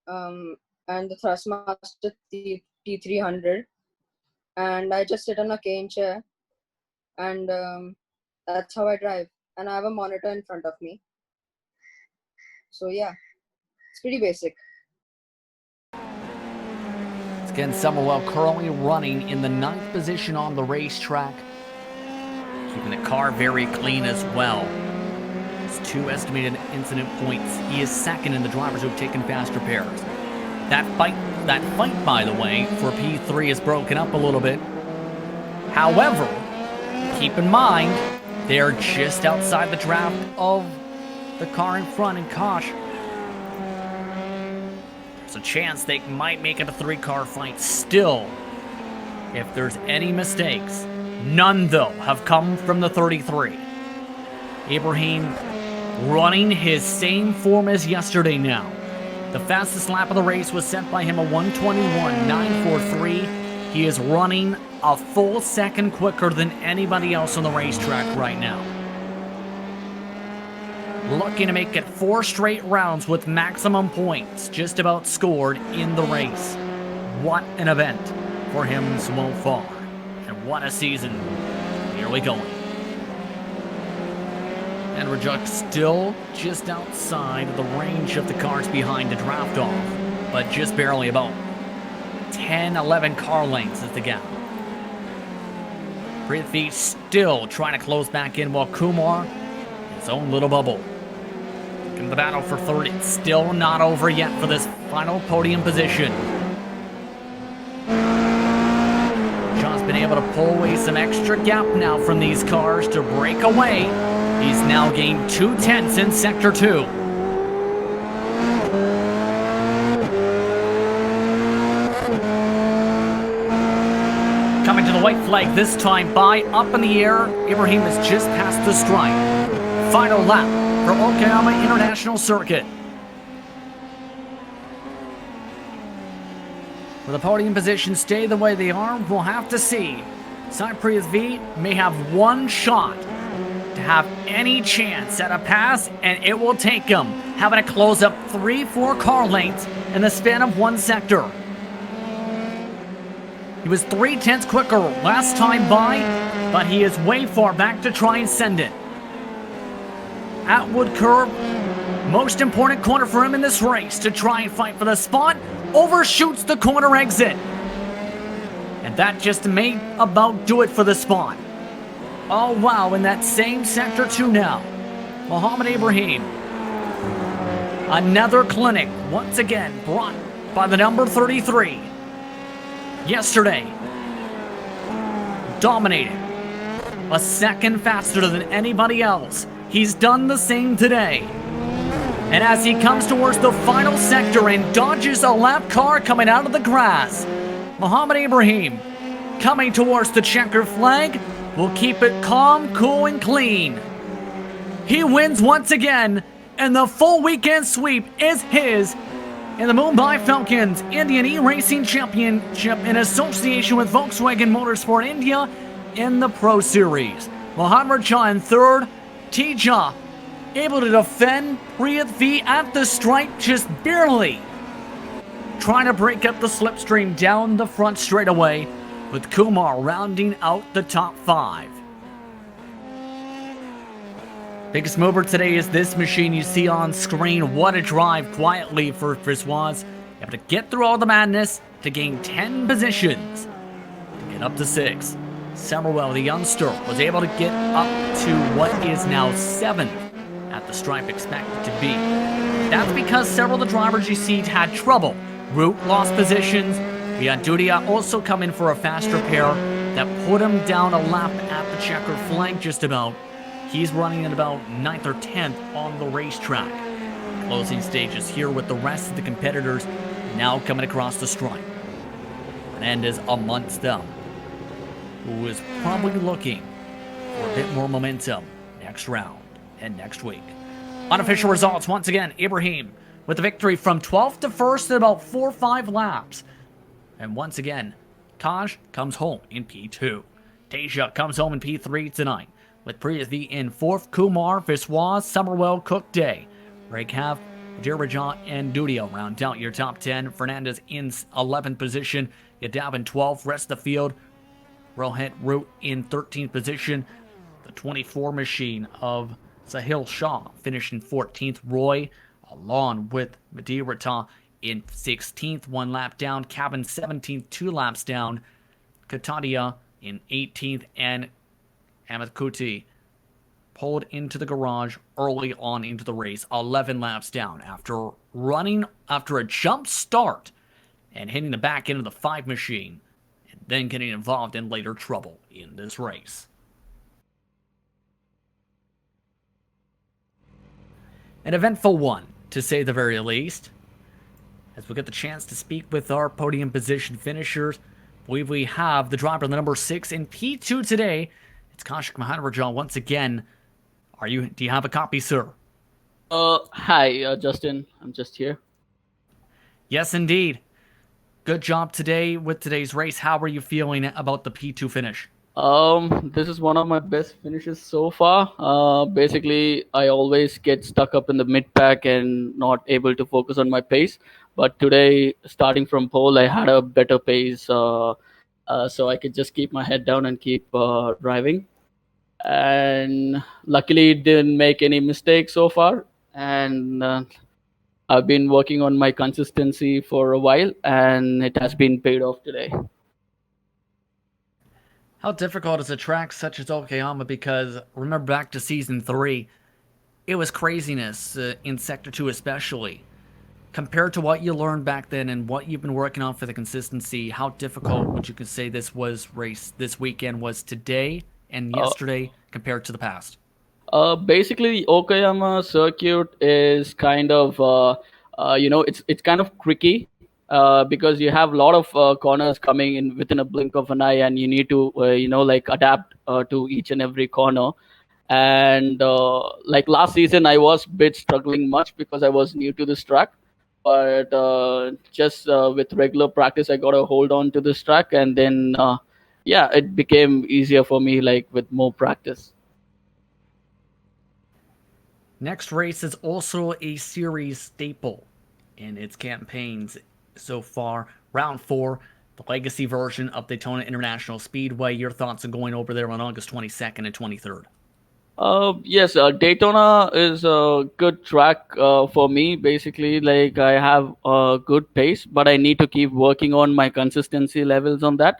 and the Thrustmaster T300, and I just sit on a cane chair, and that's how I drive. And I have a monitor in front of me. So yeah, it's pretty basic.
Again, Summerwell currently running in the 9th position on the racetrack, keeping the car very clean as well. It's 2 estimated incident points. He is second in the drivers who have taken fast repairs. That fight, by the way, for P3 is broken up a little bit. However, keep in mind, they're just outside the draft of the car in front in Kosh. There's a chance they might make it a 3-car fight still, if there's any mistakes. None, though, have come from the 33. Ibrahim running his same form as yesterday now. The fastest lap of the race was set by him, a 1:21.943. He is running a full second quicker than anybody else on the racetrack right now. Looking to make it 4 straight rounds with maximum points just about scored in the race. What an event for him so far. And what a season. Here we go. And Rajak still just outside the range of the cars behind to draft off, but just barely, about 10, 11 car lengths is the gap. Prithvi still trying to close back in while Kumar, his own little bubble. In the battle for third, it's still not over yet for this final podium position. John's been able to pull away some extra gap now from these cars to break away. He's now gained 2 tenths in Sector 2. Coming to the white flag this time by up in the air. Ibrahim is just past the stripe. final lap for Okayama International Circuit. Will the podium positions stay the way they are? We'll have to see. Cypress V may have one shot to have any chance at a pass, and it will take him having to close up 3-4 car lengths in the span of one sector. He was 0.3 quicker last time by, but he is way far back to try and send it. Atwood Curve, most important corner for him in this race to try and fight for the spot, overshoots the corner exit. And that just may about do it for the spot. Oh wow, in that same sector 2 now. Mohammed Ibrahim. Another clinic, once again, brought by the number 33. Yesterday, dominated. A second faster than anybody else. He's done the same today. And as he comes towards the final sector and dodges a lap car coming out of the grass, Mohammed Ibrahim, coming towards the checker flag, will keep it calm, cool, and clean. He wins once again, and the full weekend sweep is his in the Mumbai Falcons Indian eRacing Championship in association with Volkswagen Motorsport India in the Pro Series. Mohammed Shah in third, Tija able to defend Priyat V at the stripe just barely, trying to break up the slipstream down the front straightaway, with Kumar rounding out the top 5. Biggest mover today is this machine you see on screen. What a drive quietly for Fiswaz. Able to get through all the madness to gain 10 positions to get up to 6. Summerwell, the youngster, was able to get up to what is now 7th at the stripe expected to be. That's because several of the drivers you see had trouble. Root lost positions. Viadudia also come in for a faster pair that put him down a lap at the checker flag just about. He's running at about 9th or 10th on the racetrack. Closing stages here with the rest of the competitors now coming across the stripe. Fernandez amongst them, who is probably looking for a bit more momentum next round and next week. Unofficial results once again, Ibrahim with the victory from 12th to 1st in about 4 or 5 laps. And once again, Taj comes home in P2. Teja comes home in P3 tonight, with Priyati in 4th, Kumar, Viswas, Summerwell, Cook Day, Raghav, Dirajan, and Dudio round out your top 10. Fernandez in 11th position, Yadav in 12th, rest of the field, Rohit Root in 13th position, the 24 machine of Sahil Shah finishing 14th, Roy, along with Madirata in 16th, 1 lap down, Cabin 17th, 2 laps down, Katadia in 18th, and Amit Kuti pulled into the garage early on into the race, 11 laps down after a jump start and hitting the back end of the 5 machine, and then getting involved in later trouble in this race. An eventful one, to say the very least. As we get the chance to speak with our podium position finishers, I believe we have the driver, the number 6 in P2 today. It's Kaushik Mahadrajan once again. Do you have a copy, sir?
Hi, Justin. I'm just here.
Yes, indeed. Good job today with today's race. How are you feeling about the P2 finish?
This is one of my best finishes so far. Basically, I always get stuck up in the mid pack and not able to focus on my pace. But today, starting from pole, I had a better pace, so I could just keep my head down and keep driving. And luckily, didn't make any mistakes so far. And I've been working on my consistency for a while, and it has been paid off today.
How difficult is a track such as Okayama? Because remember back to Season 3, it was craziness in Sector 2 especially. Compared to what you learned back then and what you've been working on for the consistency, how difficult would you say this weekend was today and yesterday compared to the past?
Basically, the Okayama circuit is kind of, it's kind of tricky because you have a lot of corners coming in within a blink of an eye, and you need to, adapt to each and every corner. And like last season, I was a bit struggling much because I was new to this track. But just with regular practice, I got a hold on to this track, and then yeah, it became easier for me like with more practice.
Next race is also a series staple in its campaigns so far. Round 4, the legacy version of Daytona International Speedway. Your thoughts on going over there on August 22nd and 23rd?
Yes, Daytona is a good track for me. Basically, like I have a good pace, but I need to keep working on my consistency levels on that.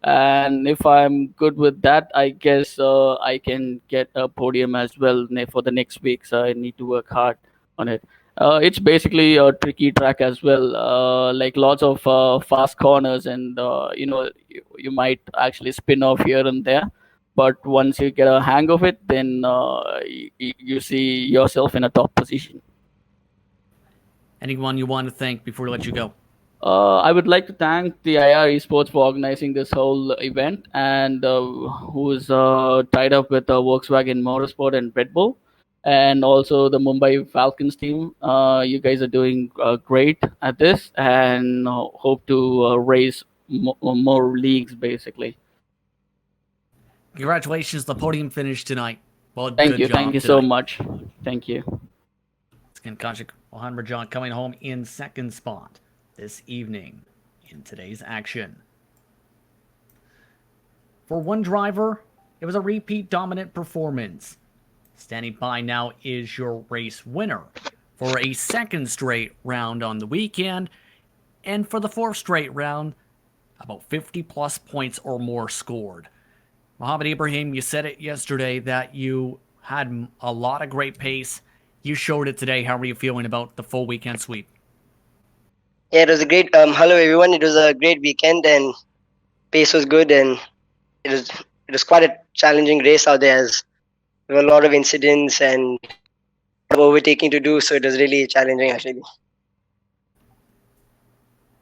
And if I'm good with that, I guess I can get a podium as well for the next week. So I need to work hard on it. It's basically a tricky track as well, like lots of fast corners, and you might actually spin off here and there. But once you get a hang of it, then you see yourself in a top position.
Anyone you want to thank before we let you go?
I would like to thank the IR Esports for organizing this whole event, and who is tied up with Volkswagen Motorsport and Red Bull, and also the Mumbai Falcons team. You guys are doing great at this, and hope to raise more leagues, basically.
Congratulations, the podium finish tonight. Well,
Thank
good
you.
job
Thank you
tonight.
so much. Thank you.
Kashik Mohanmarjan coming home in second spot this evening in today's action. For one driver, it was a repeat dominant performance. Standing by now is your race winner for a second straight round on the weekend, and for the fourth straight round, about 50 plus points or more scored. Mohammed Ibrahim, you said it yesterday that you had a lot of great pace. You showed it today. How are you feeling about the full weekend sweep?
Yeah, it was a great. Hello everyone. It was a great weekend, and pace was good, and it was quite a challenging race out there. As there were a lot of incidents and overtaking to do, so it was really challenging actually.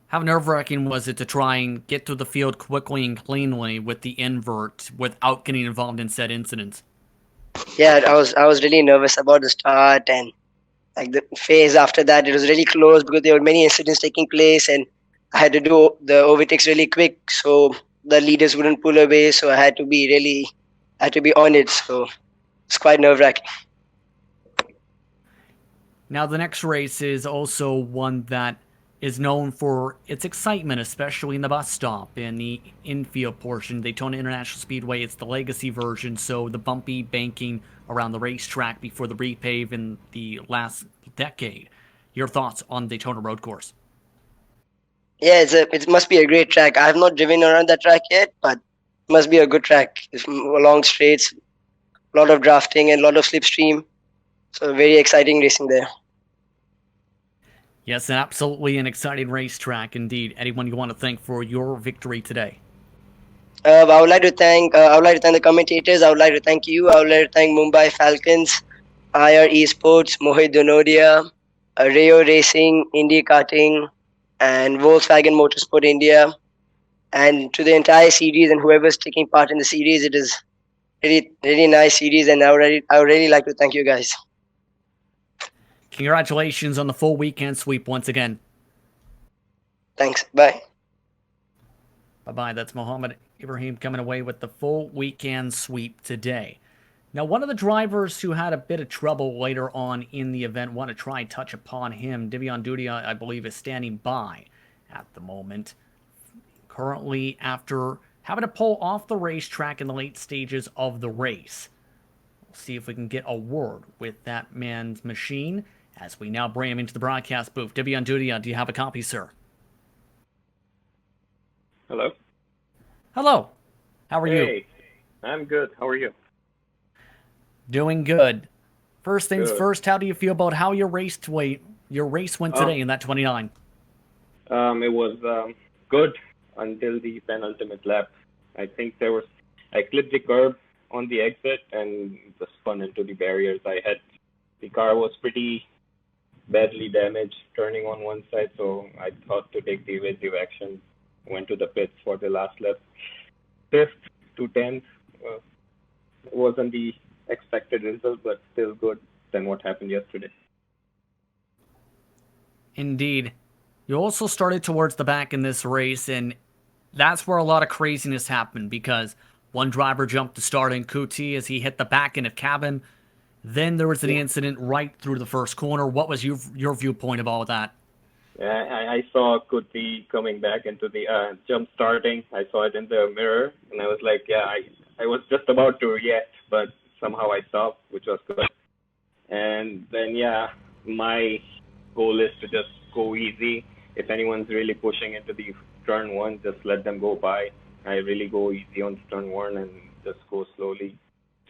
How nerve-wracking was it to try and get to the field quickly and cleanly with the invert without getting involved in said incidents?
Yeah, I was really nervous about the start, and like the phase after that. It was really close because there were many incidents taking place, and I had to do the overtakes really quick, so the leaders wouldn't pull away. So I had to be on it. So it's quite nerve-wracking.
Now, the next race is also one that is known for its excitement, especially in the bus stop and the infield portion. Daytona International Speedway, it's the legacy version, so the bumpy banking around the racetrack before the repave in the last decade. Your thoughts on Daytona Road Course?
Yeah, it must be a great track. I have not driven around that track yet, but it must be a good track. It's long straights, a lot of drafting, and a lot of slipstream. So very exciting racing there.
Yes, absolutely an exciting racetrack indeed. Anyone you want to thank for your victory today?
I would like to thank the commentators. I would like to thank you. I would like to thank Mumbai Falcons, IR Esports, Mohit Donodia, Rayo Racing, Indy Karting, and Volkswagen Motorsport India, and to the entire series and whoever's taking part in the series. It is really nice series, and I would really like to thank you guys.
Congratulations on the full weekend sweep once again.
Thanks. Bye.
Bye-bye. That's Mohammed Ibrahim coming away with the full weekend sweep today. Now, one of the drivers who had a bit of trouble later on in the event, want to try and touch upon him. Divion Dudia, I believe, is standing by at the moment. Currently, after having to pull off the racetrack in the late stages of the race. We'll see if we can get a word with that man's machine as we now bring him into the broadcast booth. Divion Dudia, do you have a copy, sir?
Hello.
Hello. How are you?
Hey, I'm good. How are you?
Doing good. First things
Good.
first, how do you feel about how your race went today in that 29?
It was good until the penultimate lap. I think I clipped the curb on the exit and just spun into the barriers. The car was pretty badly damaged turning on one side, so I thought to take the evasive action. Went to the pits for the last lap. 5th to 10th was on the expected result, but still good than what happened yesterday.
Indeed. You also started towards the back in this race, and that's where a lot of craziness happened because one driver jumped to start in Kuti as he hit the back end of cabin. Then there was the incident right through the first corner. What was your viewpoint of all of that?
I saw Kuti coming back into the jump starting. I saw it in the mirror, and I was like, I was just about to react, but somehow I stopped, which was good. And then, my goal is to just go easy. If anyone's really pushing into the turn one, just let them go by. I really go easy on turn one and just go slowly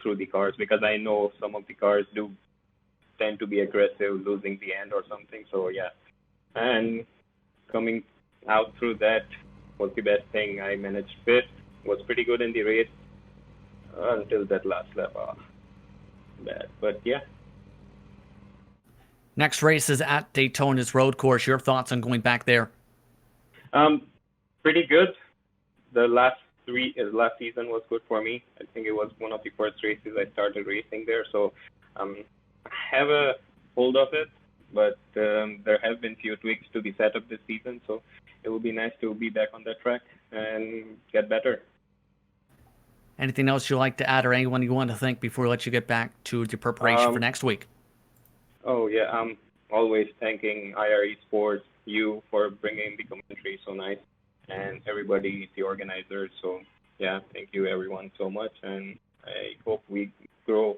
through the cars because I know some of the cars do tend to be aggressive, losing the end or something. So, and coming out through that was the best thing. I managed fifth, was pretty good in the race until that last lap. Bad, but
Next race is at Daytona's road course. Your thoughts on going back there?
Pretty good. The last season was good for me. I think it was one of the first races I started racing there, so I have a hold of it. But there have been few tweaks to the setup this season, so it will be nice to be back on that track and get better.
Anything else you'd like to add or anyone you want to thank before we let you get back to the preparation for next week?
I'm always thanking Esports, you for bringing the commentary so nice, and everybody, the organizers. So thank you everyone so much, and I hope we grow.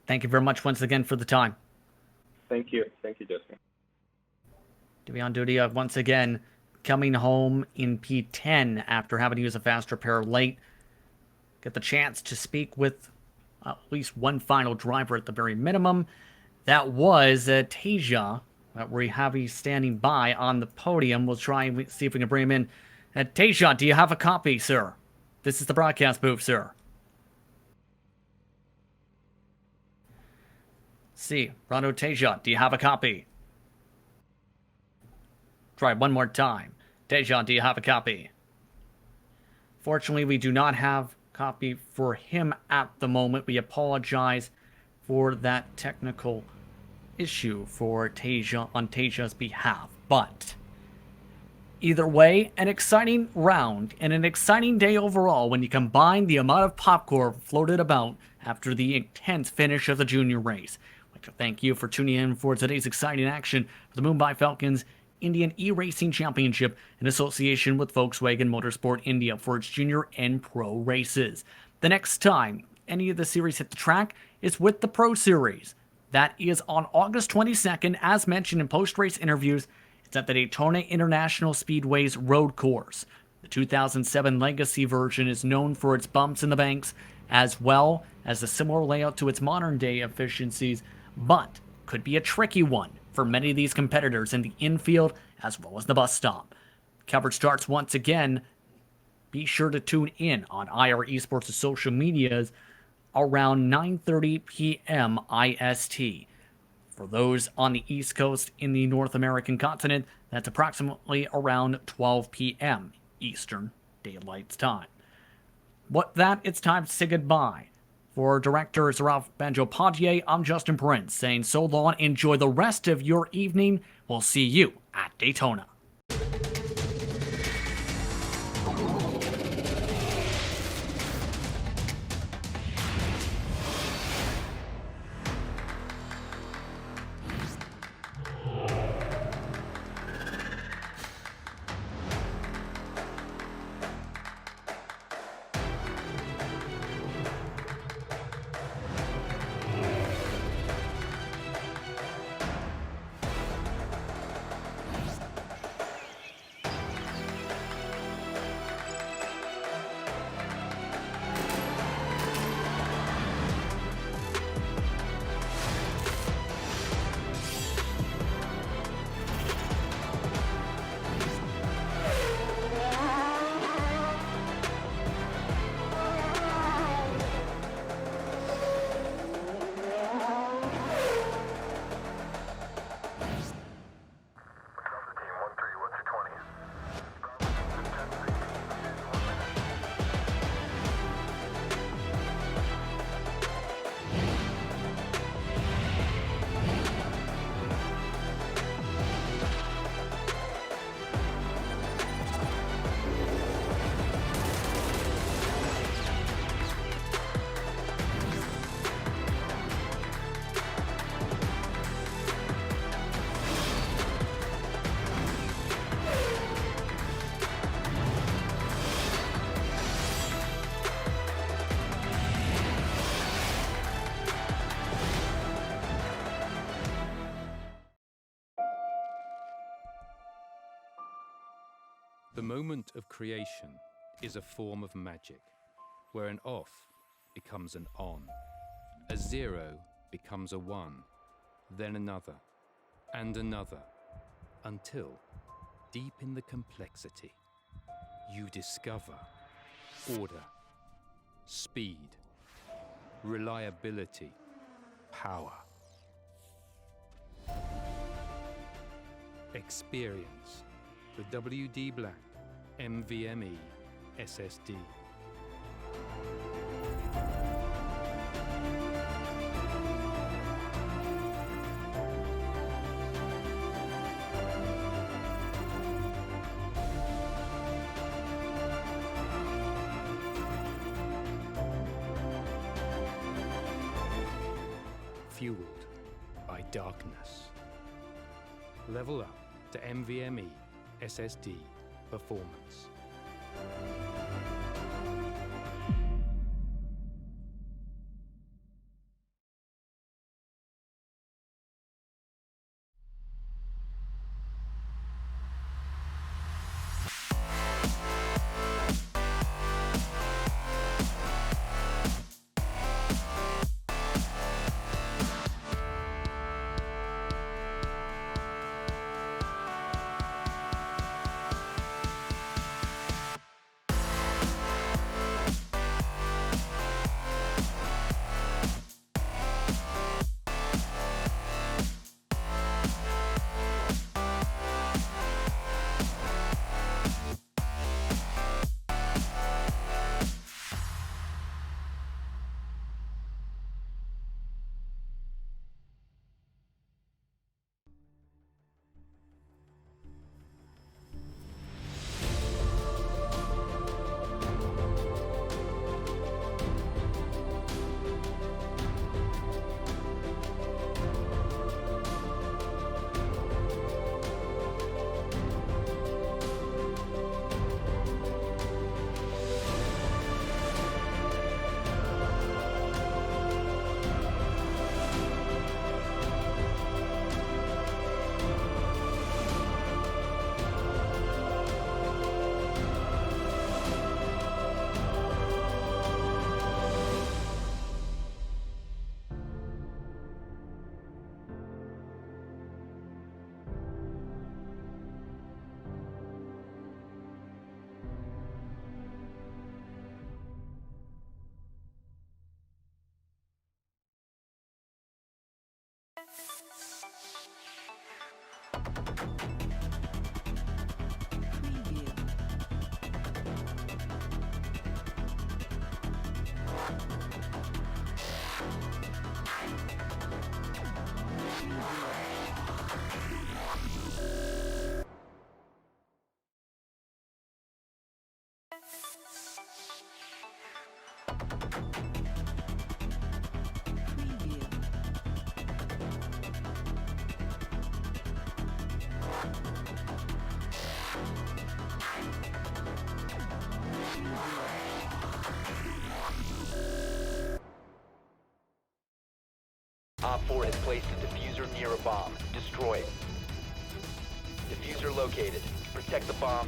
Thank you very much once again for the time.
Thank you, Justin.
To be on duty once again, coming home in P10 after having to use a fast repair late. Get the chance to speak with at least one final driver at the very minimum. That was Tasia, that we have you standing by on the podium. We'll try and see if we can bring him in. Tasia, do you have a copy, sir? This is the broadcast booth, sir. See, Rano Tasia, do you have a copy? Try one more time. Tasia, do you have a copy? Fortunately, we do not have copy for him at the moment. We apologize for that technical issue for Tasia on Tasia's behalf. But either way, an exciting round and an exciting day overall when you combine the amount of popcorn floated about after the intense finish of the junior race. I'd like to thank you for tuning in for today's exciting action for the Mumbai Falcons Indian eRacing Championship in association with Volkswagen Motorsport India for its junior and pro races. The next time any of the series hit the track is with the Pro Series. That is on August 22nd, as mentioned in post-race interviews. It's at the Daytona International Speedway's road course. The 2007 Legacy version is known for its bumps in the banks, as well as a similar layout to its modern-day efficiencies, but could be a tricky one for many of these competitors in the infield as well as the bus stop. Coverage starts once again. Be sure to tune in on IR Esports' social medias around 9:30 p.m. IST. For those on the East Coast in the North American continent, that's approximately around 12 p.m. Eastern Daylight Time. With that, it's time to say goodbye. For Director Ralph Bandjopadhyay, I'm Justin Prince, saying so long, enjoy the rest of your evening. We'll see you at Daytona.
The moment of creation is a form of magic, where an off becomes an on, a 0 becomes a 1, then another, and another, until, deep in the complexity, you discover order, speed, reliability, power. Experience the WD Black NVMe SSD. Fueled by darkness. Level up to NVMe SSD performance.
Op 4 has placed a diffuser near a bomb. Destroy it. Diffuser located. Protect the bomb.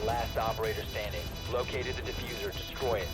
Last operator standing. Located the diffuser. Destroy it.